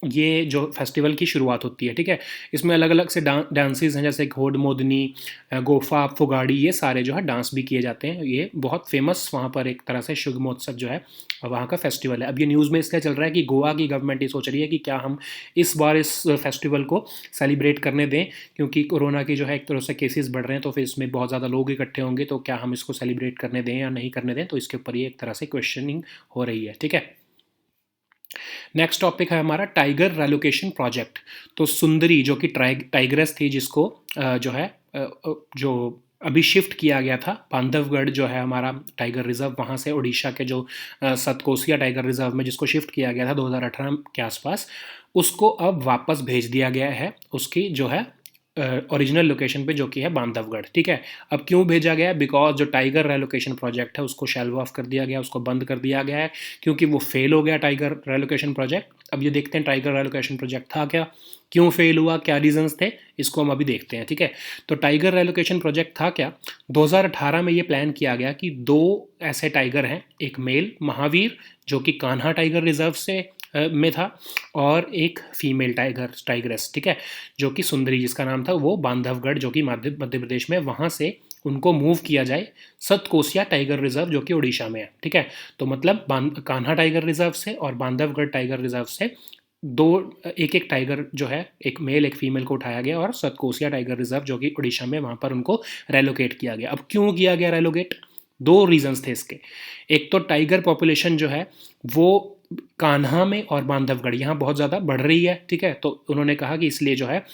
ये जो फेस्टिवल की शुरुआत होती है, ठीक है। इसमें अलग अलग से डांसेस हैं, जैसे घोड़ मोदनी, गोफा, फुगाड़ी, ये सारे जो है डांस भी किए जाते हैं। ये बहुत फेमस वहाँ पर एक तरह से शिग्मोत्सव जो है वहाँ का फेस्टिवल है। अब ये न्यूज़ में इसलिए चल रहा है कि गोवा की गवर्नमेंट ये सोच रही है कि क्या हम इस बार इस फेस्टिवल को सेलिब्रेट करने दें, क्योंकि कोरोना की जो है एक तरह से केसेस बढ़ रहे हैं, तो फिर इसमें बहुत ज़्यादा लोग इकट्ठे होंगे, तो क्या हम इसको सेलिब्रेट करने दें या नहीं करने दें। तो इसके ऊपर ये एक तरह से क्वेश्चनिंग हो रही है, ठीक है। नेक्स्ट टॉपिक है हमारा टाइगर रेलोकेशन प्रोजेक्ट। तो सुंदरी जो कि टाइगरस थी, जिसको जो है जो अभी शिफ्ट किया गया था बांधवगढ़ जो है हमारा टाइगर रिजर्व, वहाँ से उड़ीसा के जो सतकोसिया टाइगर रिजर्व में जिसको शिफ्ट किया गया था 2018 के आसपास, उसको अब वापस भेज दिया गया है उसकी जो है ओरिजिनल लोकेशन पे जो कि है बांधवगढ़, ठीक है। अब क्यों भेजा गया है? बिकॉज जो टाइगर रेलोकेशन प्रोजेक्ट है उसको शेल्व ऑफ कर दिया गया, उसको बंद कर दिया गया है, क्योंकि वो फेल हो गया टाइगर रेलोकेशन प्रोजेक्ट। अब ये देखते हैं टाइगर रेलोकेशन प्रोजेक्ट था क्या, क्यों फेल हुआ, क्या रीजंस थे, इसको हम अभी देखते हैं, ठीक है। तो टाइगर रेलोकेशन प्रोजेक्ट था क्या? 2018 में ये प्लान किया गया कि 2 ऐसे टाइगर हैं, एक मेल महावीर जो कि कान्हा टाइगर रिजर्व से में था, और एक फीमेल टाइगरस, ठीक है, जो कि सुंदरी जिसका नाम था, वो बांधवगढ़ जो कि मध्य प्रदेश में, वहाँ से उनको मूव किया जाए सतकोसिया टाइगर रिजर्व जो कि उड़ीसा में है, ठीक है। तो मतलब कान्हा टाइगर रिजर्व से और बांधवगढ़ टाइगर रिजर्व से दो एक एक टाइगर जो है, एक मेल एक फीमेल को उठाया गया और सतकोसिया टाइगर रिजर्व जो कि उड़ीसा में, वहाँ पर उनको रेलोकेट किया गया। अब क्यों किया गया रेलोकेट? 2 रीजंस थे इसके। एक तो टाइगर पॉपुलेशन जो है वो कान्हा में और बांधवगढ़ यहाँ बहुत ज़्यादा बढ़ रही है, ठीक है। तो उन्होंने कहा कि इसलिए जो है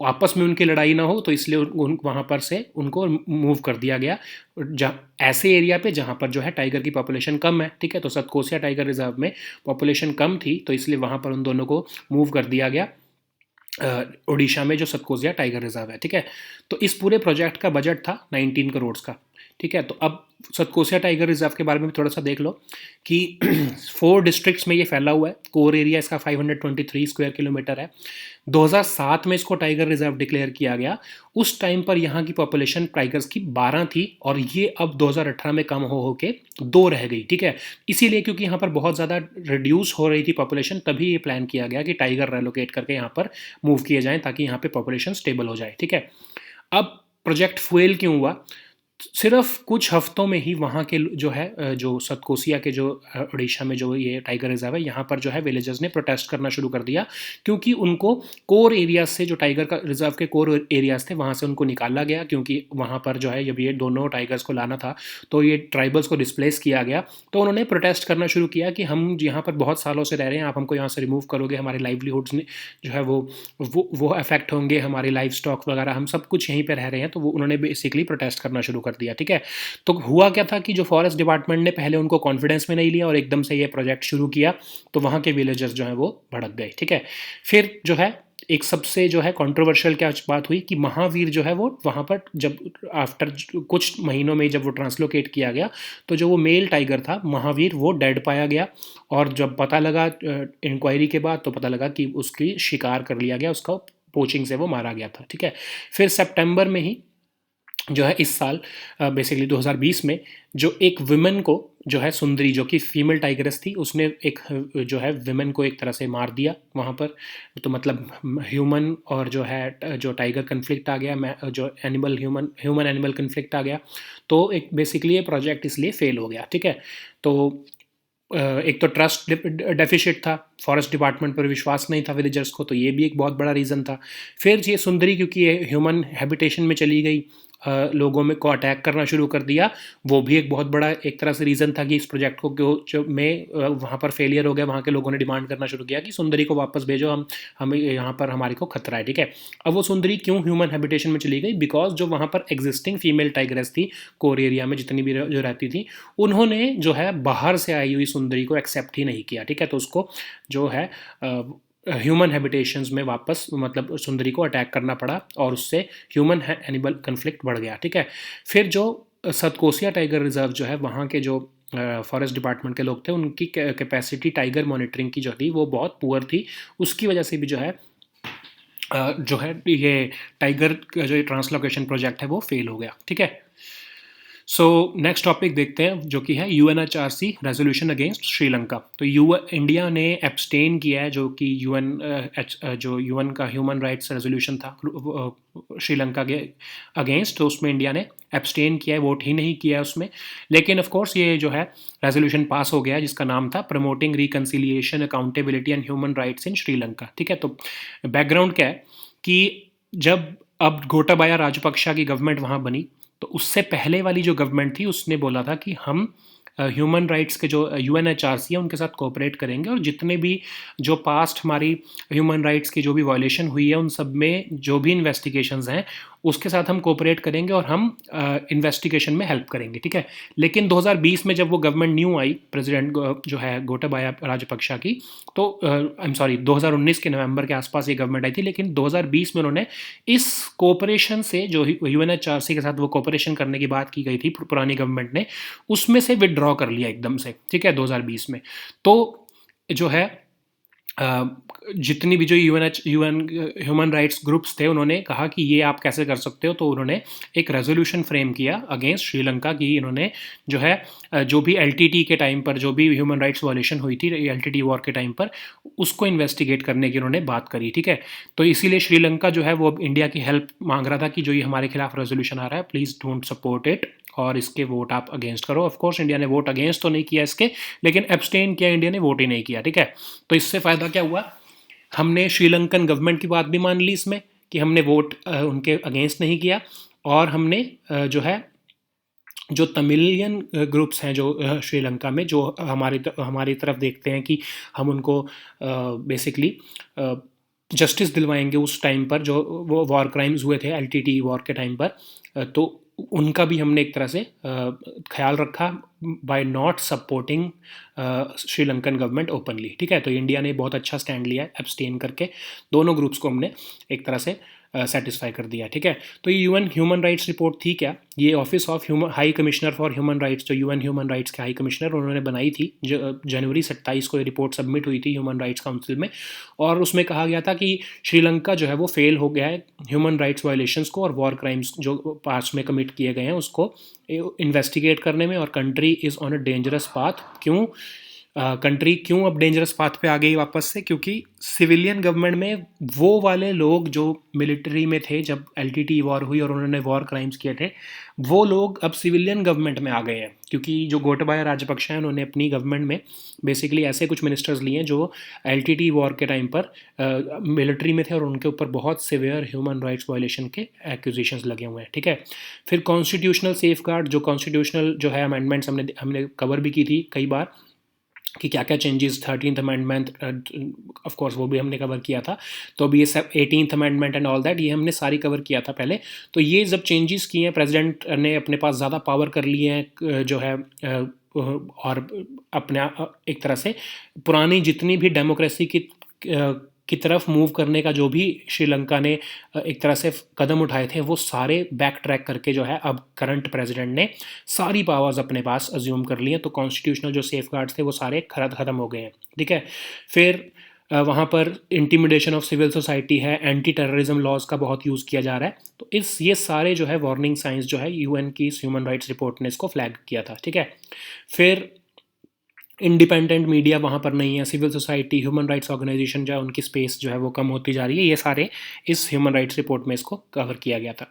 आपस में उनकी लड़ाई ना हो, तो इसलिए वहाँ पर से उनको मूव कर दिया गया ऐसे एरिया पे जहाँ पर जो है टाइगर की पॉपुलेशन कम है, ठीक है। तो सतकोसिया टाइगर रिजर्व में पॉपुलेशन कम थी, तो इसलिए वहाँ पर उन दोनों को मूव कर दिया गया उड़ीसा में जो सतकोसिया टाइगर रिजर्व है, ठीक है। तो इस पूरे प्रोजेक्ट का बजट था 19 करोड़ का, ठीक है। तो अब सतकोसिया टाइगर रिजर्व के बारे में भी थोड़ा सा देख लो कि 4 डिस्ट्रिक्ट्स में ये फैला हुआ है। कोर एरिया इसका 523 स्क्वायर किलोमीटर है। 2007 में इसको टाइगर रिजर्व डिक्लेयर किया गया। उस टाइम पर यहाँ की पॉपुलेशन टाइगर्स की 12 थी, और ये अब 2018 में कम हो के 2 रह गई, ठीक है। इसीलिए क्योंकि यहाँ पर बहुत ज़्यादा रिड्यूस हो रही थी पॉपुलेशन, तभी ये प्लान किया गया कि टाइगर रेलोकेट करके यहाँ पर मूव किए जाएँ ताकि यहाँ पे पॉपुलेशन स्टेबल हो जाए, ठीक है। अब प्रोजेक्ट फेल क्यों हुआ? सिर्फ कुछ हफ्तों में ही वहाँ के जो है जो सतकोसिया के जो उड़ीसा में जो ये टाइगर रिजर्व है, यहाँ पर जो है विलेजर्स ने प्रोटेस्ट करना शुरू कर दिया, क्योंकि उनको कोर एरियाज से, जो टाइगर का रिजर्व के कोर एरियाज थे, वहाँ से उनको निकाला गया, क्योंकि वहाँ पर जो है जब ये दोनों टाइगर्स को लाना था तो ये ट्राइबल्स को डिस्प्लेस किया गया। तो उन्होंने प्रोटेस्ट करना शुरू किया कि हम यहाँ पर बहुत सालों से रह रहे हैं, आप हमको यहाँ से रिमूव करोगे, हमारे लाइवलीहुड्स जो है वो अफेक्ट होंगे, हमारे लाइफ स्टॉक वगैरह, हम सब कुछ यहीं पर रह रहे हैं। तो वो उन्होंने बेसिकली प्रोटेस्ट करना शुरू कर दिया, ठीक है। तो हुआ क्या था कि जो फॉरेस्ट डिपार्टमेंट ने पहले उनको कॉन्फिडेंस में नहीं लिया और एकदम से ये प्रोजेक्ट शुरू किया, तो वहाँ के विलेजर्स जो हैं वो भड़क गए, ठीक है। फिर जो है एक सबसे जो है कंट्रोवर्शियल क्या बात हुई कि महावीर जो है वो वहाँ पर जब आफ्टर कुछ महीनों में जब वो ट्रांसलोकेट किया गया, तो जो वो मेल टाइगर था महावीर, वो डेड पाया गया। और जब पता लगा इंक्वायरी के बाद, तो पता लगा कि उसकी शिकार कर लिया गया, उसका पोचिंग से वो मारा गया था, ठीक है। फिर सितंबर में ही जो है इस साल बेसिकली 2020 में जो एक विमेन को जो है सुंदरी, जो कि फीमेल टाइगरस थी, उसने एक जो है विमेन को एक तरह से मार दिया वहाँ पर। तो मतलब ह्यूमन और जो है जो टाइगर कन्फ्लिक्ट आ गया, जो एनिमल ह्यूमन एनिमल कन्फ्लिक्ट आ गया। तो एक बेसिकली ये प्रोजेक्ट इसलिए फेल हो गया, ठीक है। तो एक तो ट्रस्ट डेफिशिट था, फॉरेस्ट डिपार्टमेंट पर विश्वास नहीं था विलेजर्स को, तो ये भी एक बहुत बड़ा रीज़न था। फिर ये सुंदरी क्योंकि ये ह्यूमन हैबिटेशन में चली गई, लोगों में को अटैक करना शुरू कर दिया, वो भी एक बहुत बड़ा एक तरह से रीज़न था कि इस प्रोजेक्ट को जो में वहाँ पर फेलियर हो गया। वहाँ के लोगों ने डिमांड करना शुरू किया कि सुंदरी को वापस भेजो, हमें यहाँ पर हमारे को खतरा है, ठीक है। अब वो सुंदरी क्यों ह्यूमन हैबिटेशन में चली गई? बिकॉज जो वहाँ पर एग्जिस्टिंग फीमेल टाइगरस थी कोर एरिया में, जितनी भी जो रहती थी, उन्होंने जो है बाहर से आई हुई सुंदरी को एक्सेप्ट ही नहीं किया, ठीक है। तो उसको जो है ह्यूमन हैबिटेशंस में वापस मतलब सुंदरी को अटैक करना पड़ा, और उससे ह्यूमन एनिमल कन्फ्लिक्ट बढ़ गया, ठीक है। फिर जो सतकोसिया टाइगर रिजर्व जो है, वहाँ के जो फॉरेस्ट डिपार्टमेंट के लोग थे, उनकी कैपेसिटी टाइगर मॉनिटरिंग की जो थी वो बहुत पुअर थी। उसकी वजह से भी जो है ये टाइगर का जो ट्रांसलोकेशन प्रोजेक्ट है वो फेल हो गया, ठीक है। सो नेक्स्ट टॉपिक देखते हैं, जो कि है UNHRC रेजोल्यूशन अगेंस्ट श्रीलंका। तो इंडिया ने एब्सटेन किया है, जो कि यूएन का ह्यूमन राइट्स रेजोल्यूशन था श्रीलंका के अगेंस्ट, तो उसमें इंडिया ने एब्सटेन किया है, वोट ही नहीं किया है उसमें। लेकिन ऑफ कोर्स ये जो है रेजोल्यूशन पास हो गया है, जिसका नाम था promoting reconciliation, accountability and human rights in Sri Lanka, ठीक है। तो बैकग्राउंड क्या है कि जब अब गोटाबाया राजपक्षा की गवर्नमेंट वहाँ बनी, तो उससे पहले वाली जो गवर्नमेंट थी उसने बोला था कि हम ह्यूमन राइट्स के जो UNHRC है उनके साथ कोऑपरेट करेंगे, और जितने भी जो पास्ट हमारी ह्यूमन राइट्स की जो भी वायलेशन हुई है, उन सब में जो भी इन्वेस्टिगेशंस हैं उसके साथ हम कोऑपरेट करेंगे और हम इन्वेस्टिगेशन में हेल्प करेंगे, ठीक है। लेकिन 2020 में जब वो गवर्नमेंट न्यू आई प्रेसिडेंट जो है गोटाबाया राजपक्षा की, तो आई एम सॉरी 2019 के नवंबर के आसपास ये गवर्नमेंट आई थी, लेकिन 2020 में उन्होंने इस कोऑपरेशन से जो यूएनएचआरसी के साथ वो कोऑपरेशन करने की बात की गई थी पुरानी गवर्नमेंट ने, उसमें से विदड्रॉ कर लिया एकदम से, ठीक है, 2020 में। तो जो है जितनी भी जो यूएन ह्यूमन राइट्स ग्रुप्स थे, उन्होंने कहा कि ये आप कैसे कर सकते हो, तो उन्होंने एक रेजोल्यूशन फ्रेम किया अगेंस्ट श्रीलंका की। इन्होंने जो है जो भी एलटीटी के टाइम पर जो भी ह्यूमन राइट्स वायलेशन हुई थी एलटीटी वॉर के टाइम पर, उसको इन्वेस्टिगेट करने की उन्होंने बात करी, ठीक है। तो इसीलिए श्रीलंका जो है वो अब इंडिया की हेल्प मांग रहा था कि जो ये हमारे खिलाफ रेजोल्यूशन आ रहा है, प्लीज़ डोंट सपोर्ट इट और इसके वोट आप अगेंस्ट करो। ऑफ कोर्स इंडिया ने वोट अगेंस्ट तो नहीं किया इसके, लेकिन एब्सटेन किया, इंडिया ने वोट ही नहीं किया, ठीक है। तो इससे फ़ायदा क्या हुआ, हमने श्रीलंकन गवर्नमेंट की बात भी मान ली इसमें कि हमने वोट उनके अगेंस्ट नहीं किया, और हमने जो है जो तमिलियन ग्रुप्स हैं जो श्रीलंका में, जो हमारी तरफ देखते हैं कि हम उनको बेसिकली जस्टिस दिलवाएंगे उस टाइम पर जो वो वॉर क्राइम्स हुए थे एलटीटी वॉर के टाइम पर, तो उनका भी हमने एक तरह से ख्याल रखा by not supporting Sri Lankan government openly, ठीक है। तो इंडिया ने बहुत अच्छा स्टैंड लिया है, एब्सटेन करके दोनों ग्रुप्स को हमने एक तरह से सेटिस्फाई कर दिया, ठीक है। तो ये यूएन ह्यूमन राइट्स रिपोर्ट थी क्या, ये office of high commissioner for human rights, जो यूएन ह्यूमन राइट्स के हाई कमिश्नर, उन्होंने बनाई थी। जनवरी 27 को ये रिपोर्ट सबमिट हुई थी ह्यूमन राइट्स काउंसिल में, और उसमें कहा गया था कि श्रीलंका जो है वो फेल हो गया है ह्यूमन राइट्स वायलेशंस को और वॉर क्राइम्स जो पास्ट में कमिट किए गए हैं उसको इन्वेस्टिगेट करने में, और country is on a dangerous path. क्यों कंट्री क्यों अब डेंजरस पाथ पे आ गई वापस से, क्योंकि सिविलियन गवर्नमेंट में वो वाले लोग जो मिलिट्री में थे जब एलटीटी वॉर हुई और उन्होंने वॉर क्राइम्स किए थे, वो लोग अब सिविलियन गवर्नमेंट में आ गए हैं। क्योंकि जो गोटाबाया राजपक्षा हैं, उन्होंने अपनी गवर्नमेंट में बेसिकली ऐसे कुछ मिनिस्टर्स लिए हैं जो एलटीटी वॉर के टाइम पर मिलिट्री में थे और उनके ऊपर बहुत सिवियर ह्यूमन राइट्स वायलेशन के एक्यूजेशंस लगे हुए हैं, ठीक है। फिर कॉन्स्टिट्यूशनल सेफ गार्ड, जो कॉन्स्टिट्यूशनल जो है अमेंडमेंट्स हमने कवर भी की थी कई बार कि क्या क्या changes, 13th amendment of course वो भी हमने कवर किया था। तो अभी ये सब 18th amendment and all that ये हमने सारी कवर किया था पहले। तो ये जब चेंजेस किए हैं, प्रेसिडेंट ने अपने पास ज़्यादा पावर कर लिए हैं जो है और अपने एक तरह से पुरानी जितनी भी डेमोक्रेसी की तरफ मूव करने का जो भी श्रीलंका ने एक तरह से कदम उठाए थे, वो सारे बैक ट्रैक करके जो है अब करंट प्रेसिडेंट ने सारी पावर्स अपने पास अज्यूम कर ली हैं। तो कॉन्स्टिट्यूशनल जो सेफ गार्ड्स थे वो सारे ख़त्म हो गए हैं, ठीक है। फिर वहाँ पर इंटिमिडेशन ऑफ सिविल सोसाइटी है, एंटी टेररिज्म लॉज का बहुत यूज़ किया जा रहा है। तो ये सारे जो है वार्निंग साइंस जो है यूएन की ह्यूमन राइट्स रिपोर्ट ने इसको फ्लैग किया था, ठीक है। फिर इंडिपेंडेंट मीडिया वहाँ पर नहीं है, civil society, human rights organisation जो है उनकी स्पेस जो है वो कम होती जा रही है। ये सारे इस ह्यूमन राइट्स रिपोर्ट में इसको कवर किया गया था।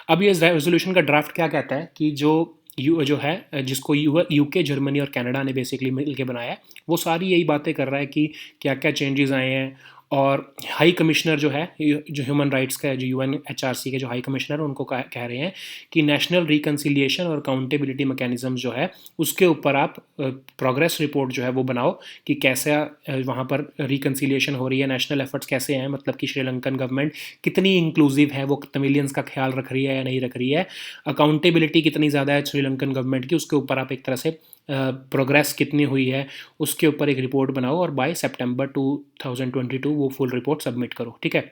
अब ये रेजोल्यूशन का ड्राफ्ट क्या कहता है कि जो है जिसको यूके, जर्मनी और कनाडा ने बेसिकली मिल के बनाया है, वो सारी यही बातें कर रहा है कि क्या क्या चेंजेस आए हैं। और हाई कमिश्नर जो है, जो ह्यूमन राइट्स का जो यूएनएचआरसी के जो हाई कमिश्नर उनको कह रहे हैं कि नेशनल रिकन्सिलिएशन और अकाउंटेबिलिटी मैकेनिज्म जो है उसके ऊपर आप प्रोग्रेस रिपोर्ट जो है वो बनाओ कि कैसे वहाँ पर रिकन्सिलिएशन हो रही है, नेशनल एफर्ट्स कैसे हैं, मतलब कि श्रीलंकन गवर्नमेंट कितनी इंक्लूसिव है, वो तमिलियंस का ख्याल रख रही है या नहीं रख रही है, अकाउंटेबिलिटी कितनी ज़्यादा है श्रीलंकन गवर्नमेंट की, उसके ऊपर आप एक तरह से प्रोग्रेस कितनी हुई है उसके ऊपर एक रिपोर्ट बनाओ और बाय सितंबर 2022 वो फुल रिपोर्ट सबमिट करो, ठीक है।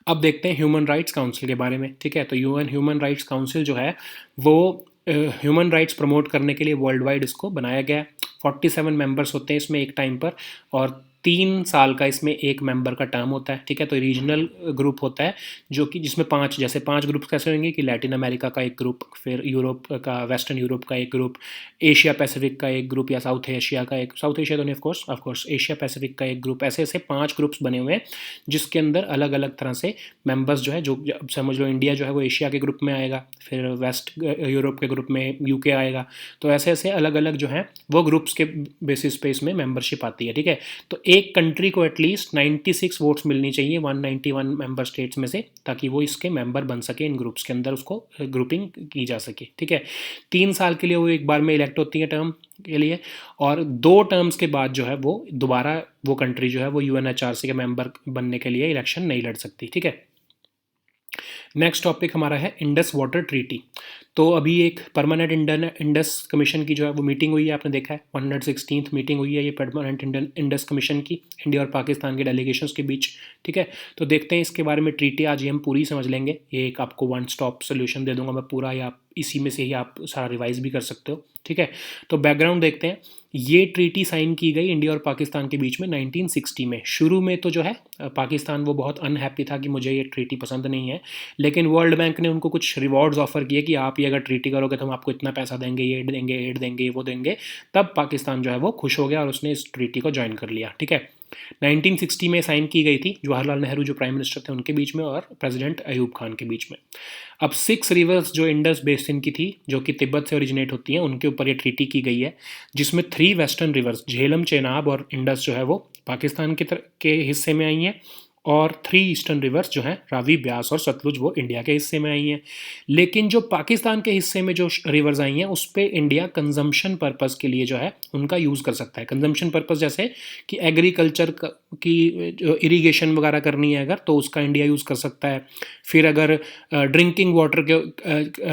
अब देखते हैं ह्यूमन राइट्स काउंसिल के बारे में, ठीक है। तो यूएन ह्यूमन राइट्स काउंसिल जो है वो ह्यूमन राइट्स प्रमोट करने के लिए वर्ल्ड वाइड इसको बनाया गया है। 47 मेंबर्स होते हैं इसमें एक टाइम पर, और 3 साल का इसमें एक मेंबर का टर्म होता है, ठीक है। तो रीजनल ग्रुप होता है जो कि जिसमें 5 ग्रुप कैसे होंगे कि लैटिन अमेरिका का एक ग्रुप, फिर यूरोप का, वेस्टर्न यूरोप का एक ग्रुप, एशिया पैसिफिक का एक ग्रुप, या साउथ एशिया का एक, साउथ एशिया तो नहीं ऑफ कोर्स एशिया पैसिफिक का एक ग्रुप, ऐसे 5 ग्रुप्स बने हुए हैं जिसके अंदर अलग अलग तरह से मेंबर्स जो है, जो समझ लो इंडिया जो है वो एशिया के ग्रुप में आएगा, फिर वेस्ट यूरोप के ग्रुप में यूके आएगा। तो ऐसे ऐसे अलग अलग जो हैं वो ग्रुप्स के बेसिस पे इसमें मेंबरशिप आती है, ठीक है। तो एक कंट्री को एटलीस्ट 96 वोट्स मिलनी चाहिए 191 मेंबर स्टेट्स में से, ताकि वो इसके मेंबर बन सके, इन ग्रुप्स के अंदर उसको ग्रुपिंग की जा सके, ठीक है। 3 साल के लिए वो एक बार में इलेक्ट होती है टर्म के लिए, और 2 टर्म्स के बाद जो है वो दोबारा वो कंट्री जो है वो यूएनएचआरसी के मेंबर बनने के लिए इलेक्शन नहीं लड़ सकती, ठीक है। नेक्स्ट टॉपिक हमारा है इंडस वाटर ट्रीटी। तो अभी एक परमानेंट इंडस कमीशन की जो है वो मीटिंग हुई है, आपने देखा है 116th मीटिंग हुई है ये परमानेंट इंडस कमीशन की, इंडिया और पाकिस्तान के डेलीगेशंस के बीच। ठीक है, तो देखते हैं इसके बारे में ट्रीटी आज ही हम पूरी समझ लेंगे। ये एक आपको वन स्टॉप सोल्यूशन दे दूंगा मैं पूरा, या इसी में से ही आप सारा रिवाइज भी कर सकते हो। ठीक है, तो बैकग्राउंड देखते हैं। ये ट्रीटी साइन की गई इंडिया और पाकिस्तान के बीच में 1960 में। शुरू में तो जो है पाकिस्तान वो बहुत अनहैप्पी था कि मुझे ये ट्रीटी पसंद नहीं है, लेकिन वर्ल्ड बैंक ने उनको कुछ रिवॉर्ड्स ऑफर किए कि आप ये अगर ट्रीटी करोगे तो हम आपको इतना पैसा देंगे, ये देंगे, एड देंगे, वो देंगे। तब पाकिस्तान जो है वो खुश हो गया और उसने इस ट्रीटी को ज्वाइन कर लिया। ठीक है, 1960 में साइन की गई थी जवाहरलाल नेहरू जो प्राइम मिनिस्टर थे उनके बीच में और प्रेसिडेंट अयूब खान के बीच में। अब 6 रिवर्स जो इंडस बेसिन की थी, जो कि तिब्बत से ओरिजिनेट होती हैं, उनके ऊपर ये ट्रीटी की गई है, जिसमें 3 वेस्टर्न रिवर्स झेलम, चेनाब और इंडस जो है वो पाकिस्तान के हिस्से में आई हैं, और 3 ईस्टर्न रिवर्स जो हैं रावी, ब्यास और सतलुज वो इंडिया के हिस्से में आई हैं। लेकिन जो पाकिस्तान के हिस्से में जो रिवर्स आई हैं उस पर इंडिया कंजम्पशन पर्पज़ के लिए जो है उनका यूज़ कर सकता है। कंजम्पशन पर्पज़ जैसे कि एग्रीकल्चर की जो इरीगेशन वगैरह करनी है अगर, तो उसका इंडिया यूज़ कर सकता है। फिर अगर ड्रिंकिंग वाटर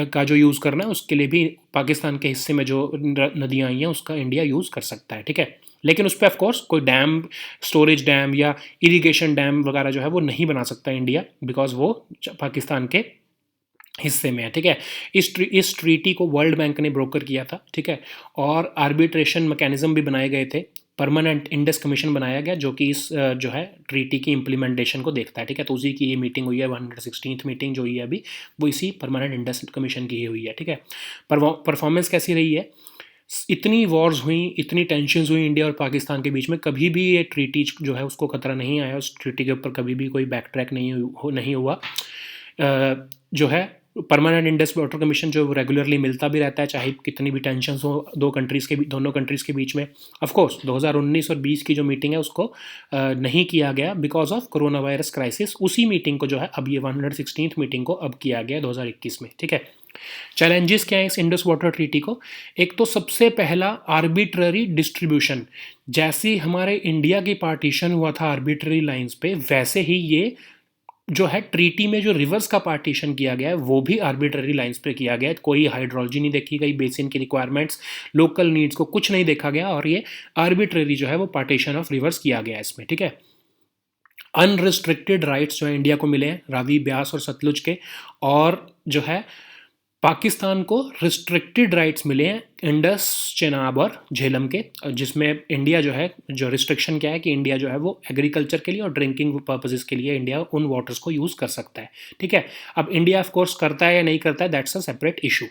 का जो यूज़ करना है उसके लिए भी पाकिस्तान के हिस्से में जो नदियाँ आई हैं उसका इंडिया यूज़ कर सकता है। ठीक है, लेकिन उस पर ऑफकोर्स कोई डैम, स्टोरेज डैम या इरिगेशन डैम वगैरह जो है वो नहीं बना सकता इंडिया, बिकॉज वो पाकिस्तान के हिस्से में है। ठीक है, इस ट्रीटी को वर्ल्ड बैंक ने ब्रोकर किया था। ठीक है, और आर्बिट्रेशन मैकेनिज्म भी बनाए गए थे। परमानेंट इंडस कमीशन बनाया गया जो कि इस जो है ट्रीटी की इम्प्लीमेंटेशन को देखता है। ठीक है, तो उसी की ये मीटिंग हुई है, 116th मीटिंग जो हुई है अभी, वो इसी परमानेंट इंडस कमीशन की ही हुई है। ठीक है, परफॉर्मेंस कैसी रही है? इतनी वॉर्स हुई, इतनी टेंशन्स हुई इंडिया और पाकिस्तान के बीच में, कभी भी ये ट्रीटी जो है उसको खतरा नहीं आया। उस ट्रीटी के ऊपर कभी भी कोई बैक ट्रैक नहीं हुआ। जो है परमानेंट इंडस वाटर कमीशन जो रेगुलरली मिलता भी रहता है, चाहे कितनी भी टेंशन्स हो दोनों कंट्रीज़ के बीच में। ऑफ कोर्स 2019 और 20 की जो मीटिंग है उसको नहीं किया गया because of corona virus crisis. उसी मीटिंग को जो है अब ये 116th मीटिंग को अब किया गया 2021 में। ठीक है, चैलेंजेस क्या है इस इंडस वाटर ट्रीटी को? एक तो सबसे पहला आर्बिट्ररी डिस्ट्रीब्यूशन। जैसे हमारे इंडिया की पार्टीशन हुआ था आर्बिट्ररी लाइंस पे, वैसे ही ये जो है ट्रीटी में जो रिवर्स का पार्टीशन किया गया है वो भी आर्बिट्ररी लाइंस पे किया गया है। कोई हाइड्रोलॉजी नहीं देखी गई, बेसिन की रिक्वायरमेंट्स, लोकल नीड्स को कुछ नहीं देखा गया, और ये आर्बिट्ररी जो है वो पार्टीशन ऑफ रिवर्स किया गया है इसमें। ठीक है, अनरिस्ट्रिक्टेड राइट्स जो है इंडिया को मिले हैं रावी, ब्यास और सतलुज के, और जो है पाकिस्तान को रिस्ट्रिक्टेड राइट्स मिले हैं इंडस, चेनाब और झेलम के, जिसमें इंडिया जो है, जो रिस्ट्रिक्शन क्या है कि इंडिया जो है वो एग्रीकल्चर के लिए और ड्रिंकिंग पर्पसेस के लिए इंडिया उन वाटर्स को यूज़ कर सकता है। ठीक है, अब इंडिया ऑफ कोर्स करता है या नहीं करता है, that's a separate issue.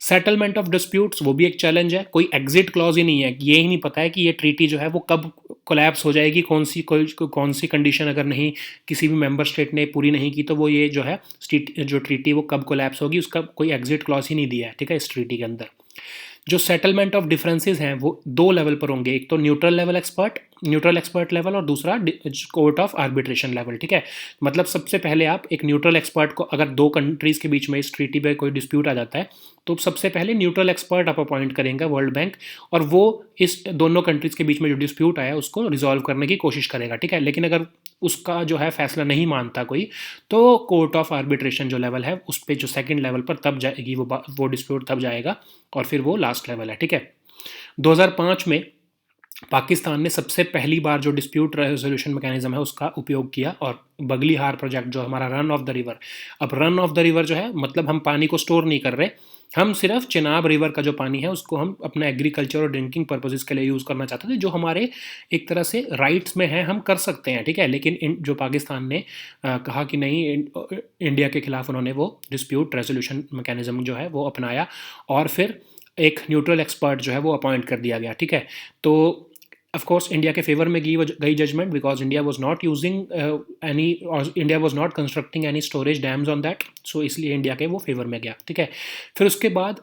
Settlement of disputes वो भी एक चैलेंज है। कोई एग्जिट क्लॉज ही नहीं है, ये ही नहीं पता है कि ये ट्रीटी जो है वो कब कोलैप्स हो जाएगी, कौन सी कंडीशन अगर नहीं किसी भी मेंबर स्टेट ने पूरी नहीं की तो वो ये जो है जो ट्रीटी वो कब कोलैप्स होगी, उसका कोई एग्जिट क्लॉज ही नहीं दिया है। ठीक है, इस ट्रीटी के अंदर जो सेटलमेंट ऑफ डिफरेंसेस हैं वो 2 लेवल पर होंगे, एक तो न्यूट्रल एक्सपर्ट लेवल और दूसरा कोर्ट ऑफ आर्बिट्रेशन लेवल। ठीक है, मतलब सबसे पहले आप एक न्यूट्रल एक्सपर्ट को, अगर 2 कंट्रीज़ के बीच में इस ट्रीटी पे कोई डिस्प्यूट आ जाता है तो सबसे पहले न्यूट्रल एक्सपर्ट आप अपॉइंट करेंगे वर्ल्ड बैंक, और वो इस दोनों कंट्रीज़ के बीच में जो डिस्प्यूट आया उसको रिजॉल्व करने की कोशिश करेगा। ठीक है, लेकिन अगर उसका जो है फैसला नहीं मानता कोई, तो कोर्ट ऑफ आर्बिट्रेशन जो लेवल है उस पर जो सेकंड लेवल पर तब जाएगी वो डिस्प्यूट तब जाएगा, और फिर वो लास्ट लेवल है। ठीक है, 2005 में पाकिस्तान ने सबसे पहली बार जो डिस्प्यूट रेजोल्यूशन मैकेनिज्म है उसका उपयोग किया, और बगली हार प्रोजेक्ट जो हमारा रन ऑफ द रिवर, अब रन ऑफ द रिवर जो है मतलब हम पानी को स्टोर नहीं कर रहे, हम सिर्फ चिनाब रिवर का जो पानी है उसको हम अपना एग्रीकल्चर और ड्रिंकिंग पर्पसेस के लिए यूज़ करना चाहते थे, जो हमारे एक तरह से राइट्स में है, हम कर सकते हैं। ठीक है, लेकिन जो पाकिस्तान ने कहा कि नहीं, इंडिया के खिलाफ उन्होंने वो डिस्प्यूट रेजोल्यूशन मैकेनिज्म जो है वो अपनाया, और फिर एक न्यूट्रल एक्सपर्ट जो है वो अपॉइंट कर दिया गया। ठीक है, तो ऑफ कोर्स इंडिया के फेवर में गई judgement, because India was not using India was not constructing any storage dams on that, so इसलिए इंडिया के वो फेवर में गया। ठीक है, फिर उसके बाद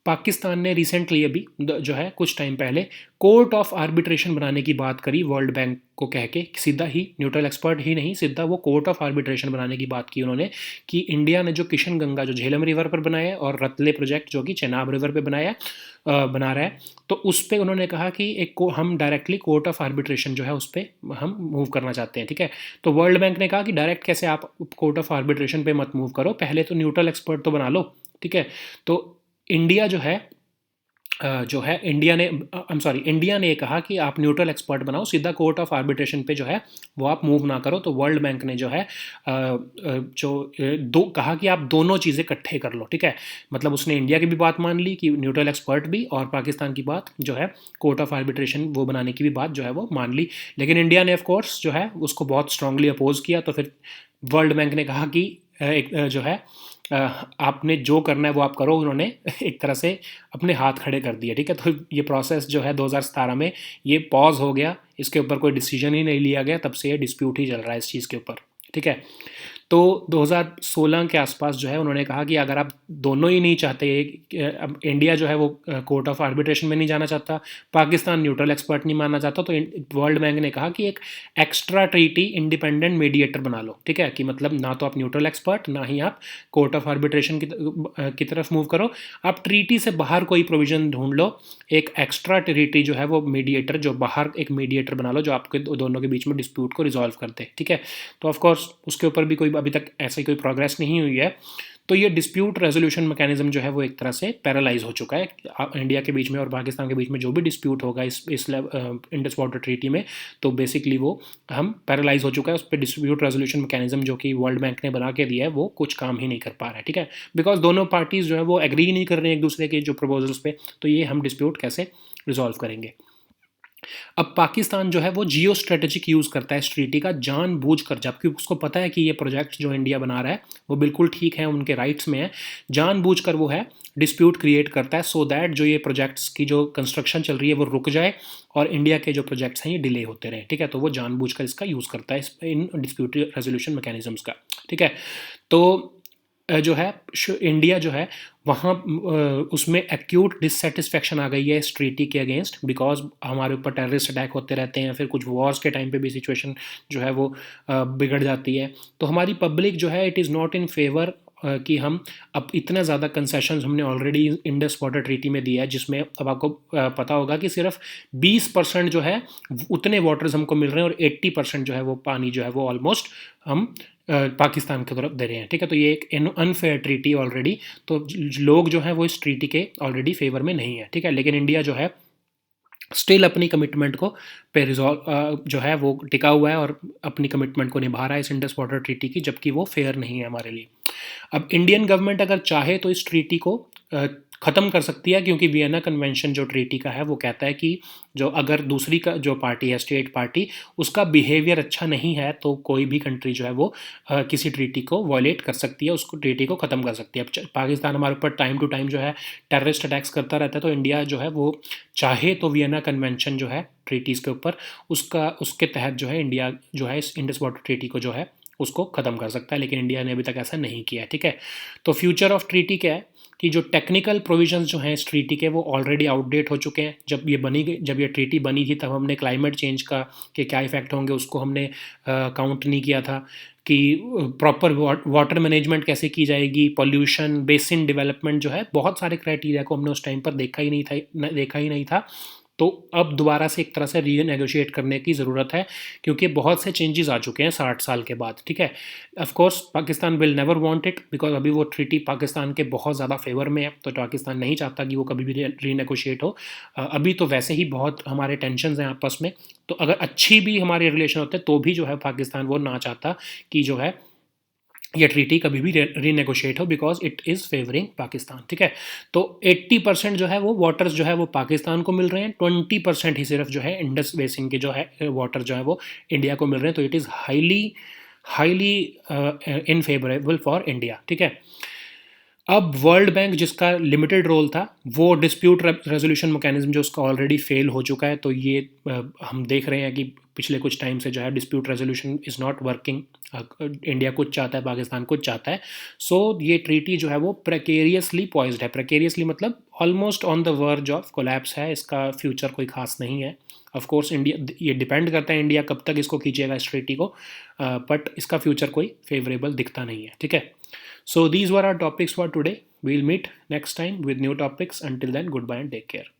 पाकिस्तान ने रिसेंटली अभी जो है कुछ टाइम पहले कोर्ट ऑफ आर्बिट्रेशन बनाने की बात करी वर्ल्ड बैंक को कह के, सीधा ही, न्यूट्रल एक्सपर्ट ही नहीं, सीधा वो कोर्ट ऑफ आर्बिट्रेशन बनाने की बात की उन्होंने कि इंडिया ने जो किशन गंगा जो झेलम रिवर पर बनाया है और रतले प्रोजेक्ट जो कि चेनाब रिवर पे बना रहा है, तो उस पर उन्होंने कहा कि एक को हम डायरेक्टली कोर्ट ऑफ आर्बिट्रेशन जो है उस पर हम मूव करना चाहते हैं, ठीक है। तो वर्ल्ड बैंक ने कहा कि डायरेक्ट कैसे आप कोर्ट ऑफ आर्बिट्रेशन पे मत मूव करो, पहले तो न्यूट्रल एक्सपर्ट तो बना लो, ठीक है। तो इंडिया जो है इंडिया ने इंडिया ने कहा कि आप न्यूट्रल एक्सपर्ट बनाओ, सीधा कोर्ट ऑफ आर्बिट्रेशन पे जो है वो आप मूव ना करो। तो वर्ल्ड बैंक ने जो है दो कहा कि आप दोनों चीज़ें इकट्ठे कर लो, ठीक है। मतलब उसने इंडिया की भी बात मान ली कि न्यूट्रल एक्सपर्ट भी, और पाकिस्तान की बात जो है कोर्ट ऑफ आर्बिट्रेशन वो बनाने की भी बात जो है वो मान ली। लेकिन इंडिया ने ऑफकोर्स जो है उसको बहुत स्ट्रांगली अपोज किया। तो फिर वर्ल्ड बैंक ने कहा कि जो है आपने जो करना है वो आप करो। उन्होंने एक तरह से अपने हाथ खड़े कर दिए, ठीक है। तो ये प्रोसेस जो है 2017 में ये पॉज हो गया, इसके ऊपर कोई डिसीजन ही नहीं लिया गया, तब से ये डिस्प्यूट ही चल रहा है इस चीज़ के ऊपर, ठीक है। तो 2016 के आसपास जो है उन्होंने कहा कि अगर आप दोनों ही नहीं चाहते, अब इंडिया जो है वो कोर्ट ऑफ आर्बिट्रेशन में नहीं जाना चाहता, पाकिस्तान न्यूट्रल एक्सपर्ट नहीं मानना चाहता, तो वर्ल्ड बैंक ने कहा कि एक एक्स्ट्रा ट्रीटी इंडिपेंडेंट मीडिएटर बना लो, ठीक है। कि मतलब ना तो आप न्यूट्रल एक्सपर्ट, ना ही आप कोर्ट ऑफ आर्बिट्रेशन की तरफ मूव करो, आप ट्रीटी से बाहर कोई प्रोविजन ढूंढ लो, एक एक्स्ट्रा ट्रीटी जो है वो मीडिएटर, जो बाहर एक मीडिएटर बना लो जो आपके दोनों के बीच में डिस्प्यूट को रिजॉल्व करते, ठीक है। तो ऑफकोर्स उसके ऊपर भी कोई अभी तक ऐसी कोई प्रोग्रेस नहीं हुई है। तो ये डिस्प्यूट रेजोल्यूशन मैकेनिज्म जो है वो एक तरह से पैरालाइज हो चुका है। इंडिया के बीच में और पाकिस्तान के बीच में जो भी डिस्प्यूट होगा इस इंडस वाटर ट्रीटी में, तो बेसिकली वो हम पैरालाइज हो चुका है। उस पर डिस्प्यूट रेजोल्यूशन मैकेनिज्म जो कि वर्ल्ड बैंक ने बना के दिया है वो कुछ काम ही नहीं कर पा रहा है, ठीक है। बिकॉज दोनों पार्टीज जो है वो एग्री नहीं कर रहे हैं एक दूसरे के जो प्रपोजल्स पे, तो ये हम डिस्प्यूट कैसे रिजॉल्व करेंगे। अब पाकिस्तान जो है वो जियो स्ट्रेटेजिक यूज़ करता है इस ट्रीटी का जानबूझकर, जबकि उसको पता है कि ये प्रोजेक्ट जो इंडिया बना रहा है वो बिल्कुल ठीक है, उनके राइट्स में है, जानबूझकर वो है डिस्प्यूट क्रिएट करता है सो दैट जो ये प्रोजेक्ट्स की जो कंस्ट्रक्शन चल रही है वो रुक जाए और इंडिया के जो प्रोजेक्ट्स हैं ये डिले होते रहें, ठीक है। तो वो जानबूझकर इसका यूज़ करता है इन डिस्प्यूट रेजोल्यूशन मैकेनिज्म्स का, ठीक है। तो जो है इंडिया जो है वहाँ उसमें एक्यूट डिससेटिस्फेक्शन आ गई है इस ट्रीटी के अगेंस्ट, बिकॉज हमारे ऊपर टेररिस्ट अटैक होते रहते हैं, फिर कुछ वॉर्स के टाइम पे भी सिचुएशन जो है वो बिगड़ जाती है। तो हमारी पब्लिक जो है it is not in favour कि हम अब इतना ज़्यादा कंसेशन हमने ऑलरेडी इंडस वाटर ट्रीटी में दिया है, जिसमें अब आपको पता होगा कि सिर्फ 20% जो है उतने वाटर्स हमको मिल रहे हैं और 80% जो है वो पानी जो है वो ऑलमोस्ट हम पाकिस्तान की तरफ दे रहे हैं, ठीक है। तो ये एक अनफेयर ट्रीटी ऑलरेडी, तो लोग जो हैं वो इस ट्रीटी के ऑलरेडी फेवर में नहीं है, ठीक है। लेकिन इंडिया जो है स्टिल अपनी कमिटमेंट को पे रिजॉल्व जो है वो टिका हुआ है और अपनी कमिटमेंट को निभा रहा है इस इंडस वाटर ट्रीटी की, जबकि वो फेयर नहीं है हमारे लिए। अब इंडियन गवर्नमेंट अगर चाहे तो इस ट्रीटी को ख़त्म कर सकती है, क्योंकि वियना कन्वेंशन जो ट्रीटी का है वो कहता है कि जो अगर दूसरी का जो पार्टी है स्टेट पार्टी उसका बिहेवियर अच्छा नहीं है तो कोई भी कंट्री जो है वो किसी ट्रीटी को वॉयलेट कर सकती है, उसको ट्रीटी को ख़त्म कर सकती है। अब पाकिस्तान हमारे ऊपर टाइम टू टाइम जो है टेररिस्ट अटैक्स करता रहता है, तो इंडिया जो है वो चाहे तो वियना कन्वेंशन जो है ट्रीटीज़ के ऊपर उसके तहत जो है इंडिया जो है इस इंडस वाटर ट्रीटी को जो है उसको ख़त्म कर सकता है, लेकिन इंडिया ने अभी तक ऐसा नहीं किया है, ठीक है। तो फ्यूचर ऑफ ट्रीटी क्या है कि जो टेक्निकल प्रोविजंस जो हैं इस ट्रीटी के वो ऑलरेडी आउटडेट हो चुके हैं। जब ये ट्रीटी बनी थी तब हमने क्लाइमेट चेंज का के क्या इफ़ेक्ट होंगे उसको हमने काउंट नहीं किया था, कि प्रॉपर वाटर मैनेजमेंट कैसे की जाएगी, पॉल्यूशन, बेसिन डेवलपमेंट, जो है बहुत सारे क्राइटेरिया को हमने उस टाइम पर देखा ही नहीं था। तो अब दोबारा से एक तरह से रीनेगोशिएट करने की ज़रूरत है, क्योंकि बहुत से चेंजेस आ चुके हैं 60 साल के बाद, ठीक है। Of course Pakistan will never want it, because अभी वो ट्रीटी पाकिस्तान के बहुत ज़्यादा फेवर में है, तो पाकिस्तान नहीं चाहता कि वो कभी भी रीनेगोशिएट हो। अभी तो वैसे ही बहुत हमारे टेंशन हैं आपस में, तो अगर अच्छी भी हमारे रिलेशन होते तो भी जो है पाकिस्तान वो ना चाहता कि जो है ये ट्रीटी कभी भी रीनेगोशिएट हो, because it is favouring Pakistan, ठीक है। तो 80% जो है वो वाटर्स जो है वो पाकिस्तान को मिल रहे हैं, 20% ही सिर्फ जो है इंडस बेसिन के जो है वाटर जो है वो इंडिया को मिल रहे हैं। तो it is highly in favourable for India, ठीक है। अब वर्ल्ड बैंक जिसका लिमिटेड रोल था, वो डिस्प्यूट रेजोल्यूशन मैकेनिज्म जो उसका ऑलरेडी फेल हो चुका है, तो ये हम देख रहे हैं कि पिछले कुछ टाइम से जो है dispute resolution is not working. India कुछ चाहता है, पाकिस्तान कुछ चाहता है। सो ये ट्रीटी जो है वो प्रेकेरियसली पॉइज्ड है। प्रेकेरियसली मतलब almost on the verge of collapse है, इसका फ्यूचर कोई खास नहीं है। ऑफ कोर्स इंडिया, ये डिपेंड करता है इंडिया कब तक इसको खींचेगा इस ट्रीटी को, बट इसका फ्यूचर कोई फेवरेबल दिखता नहीं है। ठीक है, so these were our topics for today. We'll meet next time with new topics. Until then, goodbye and take care.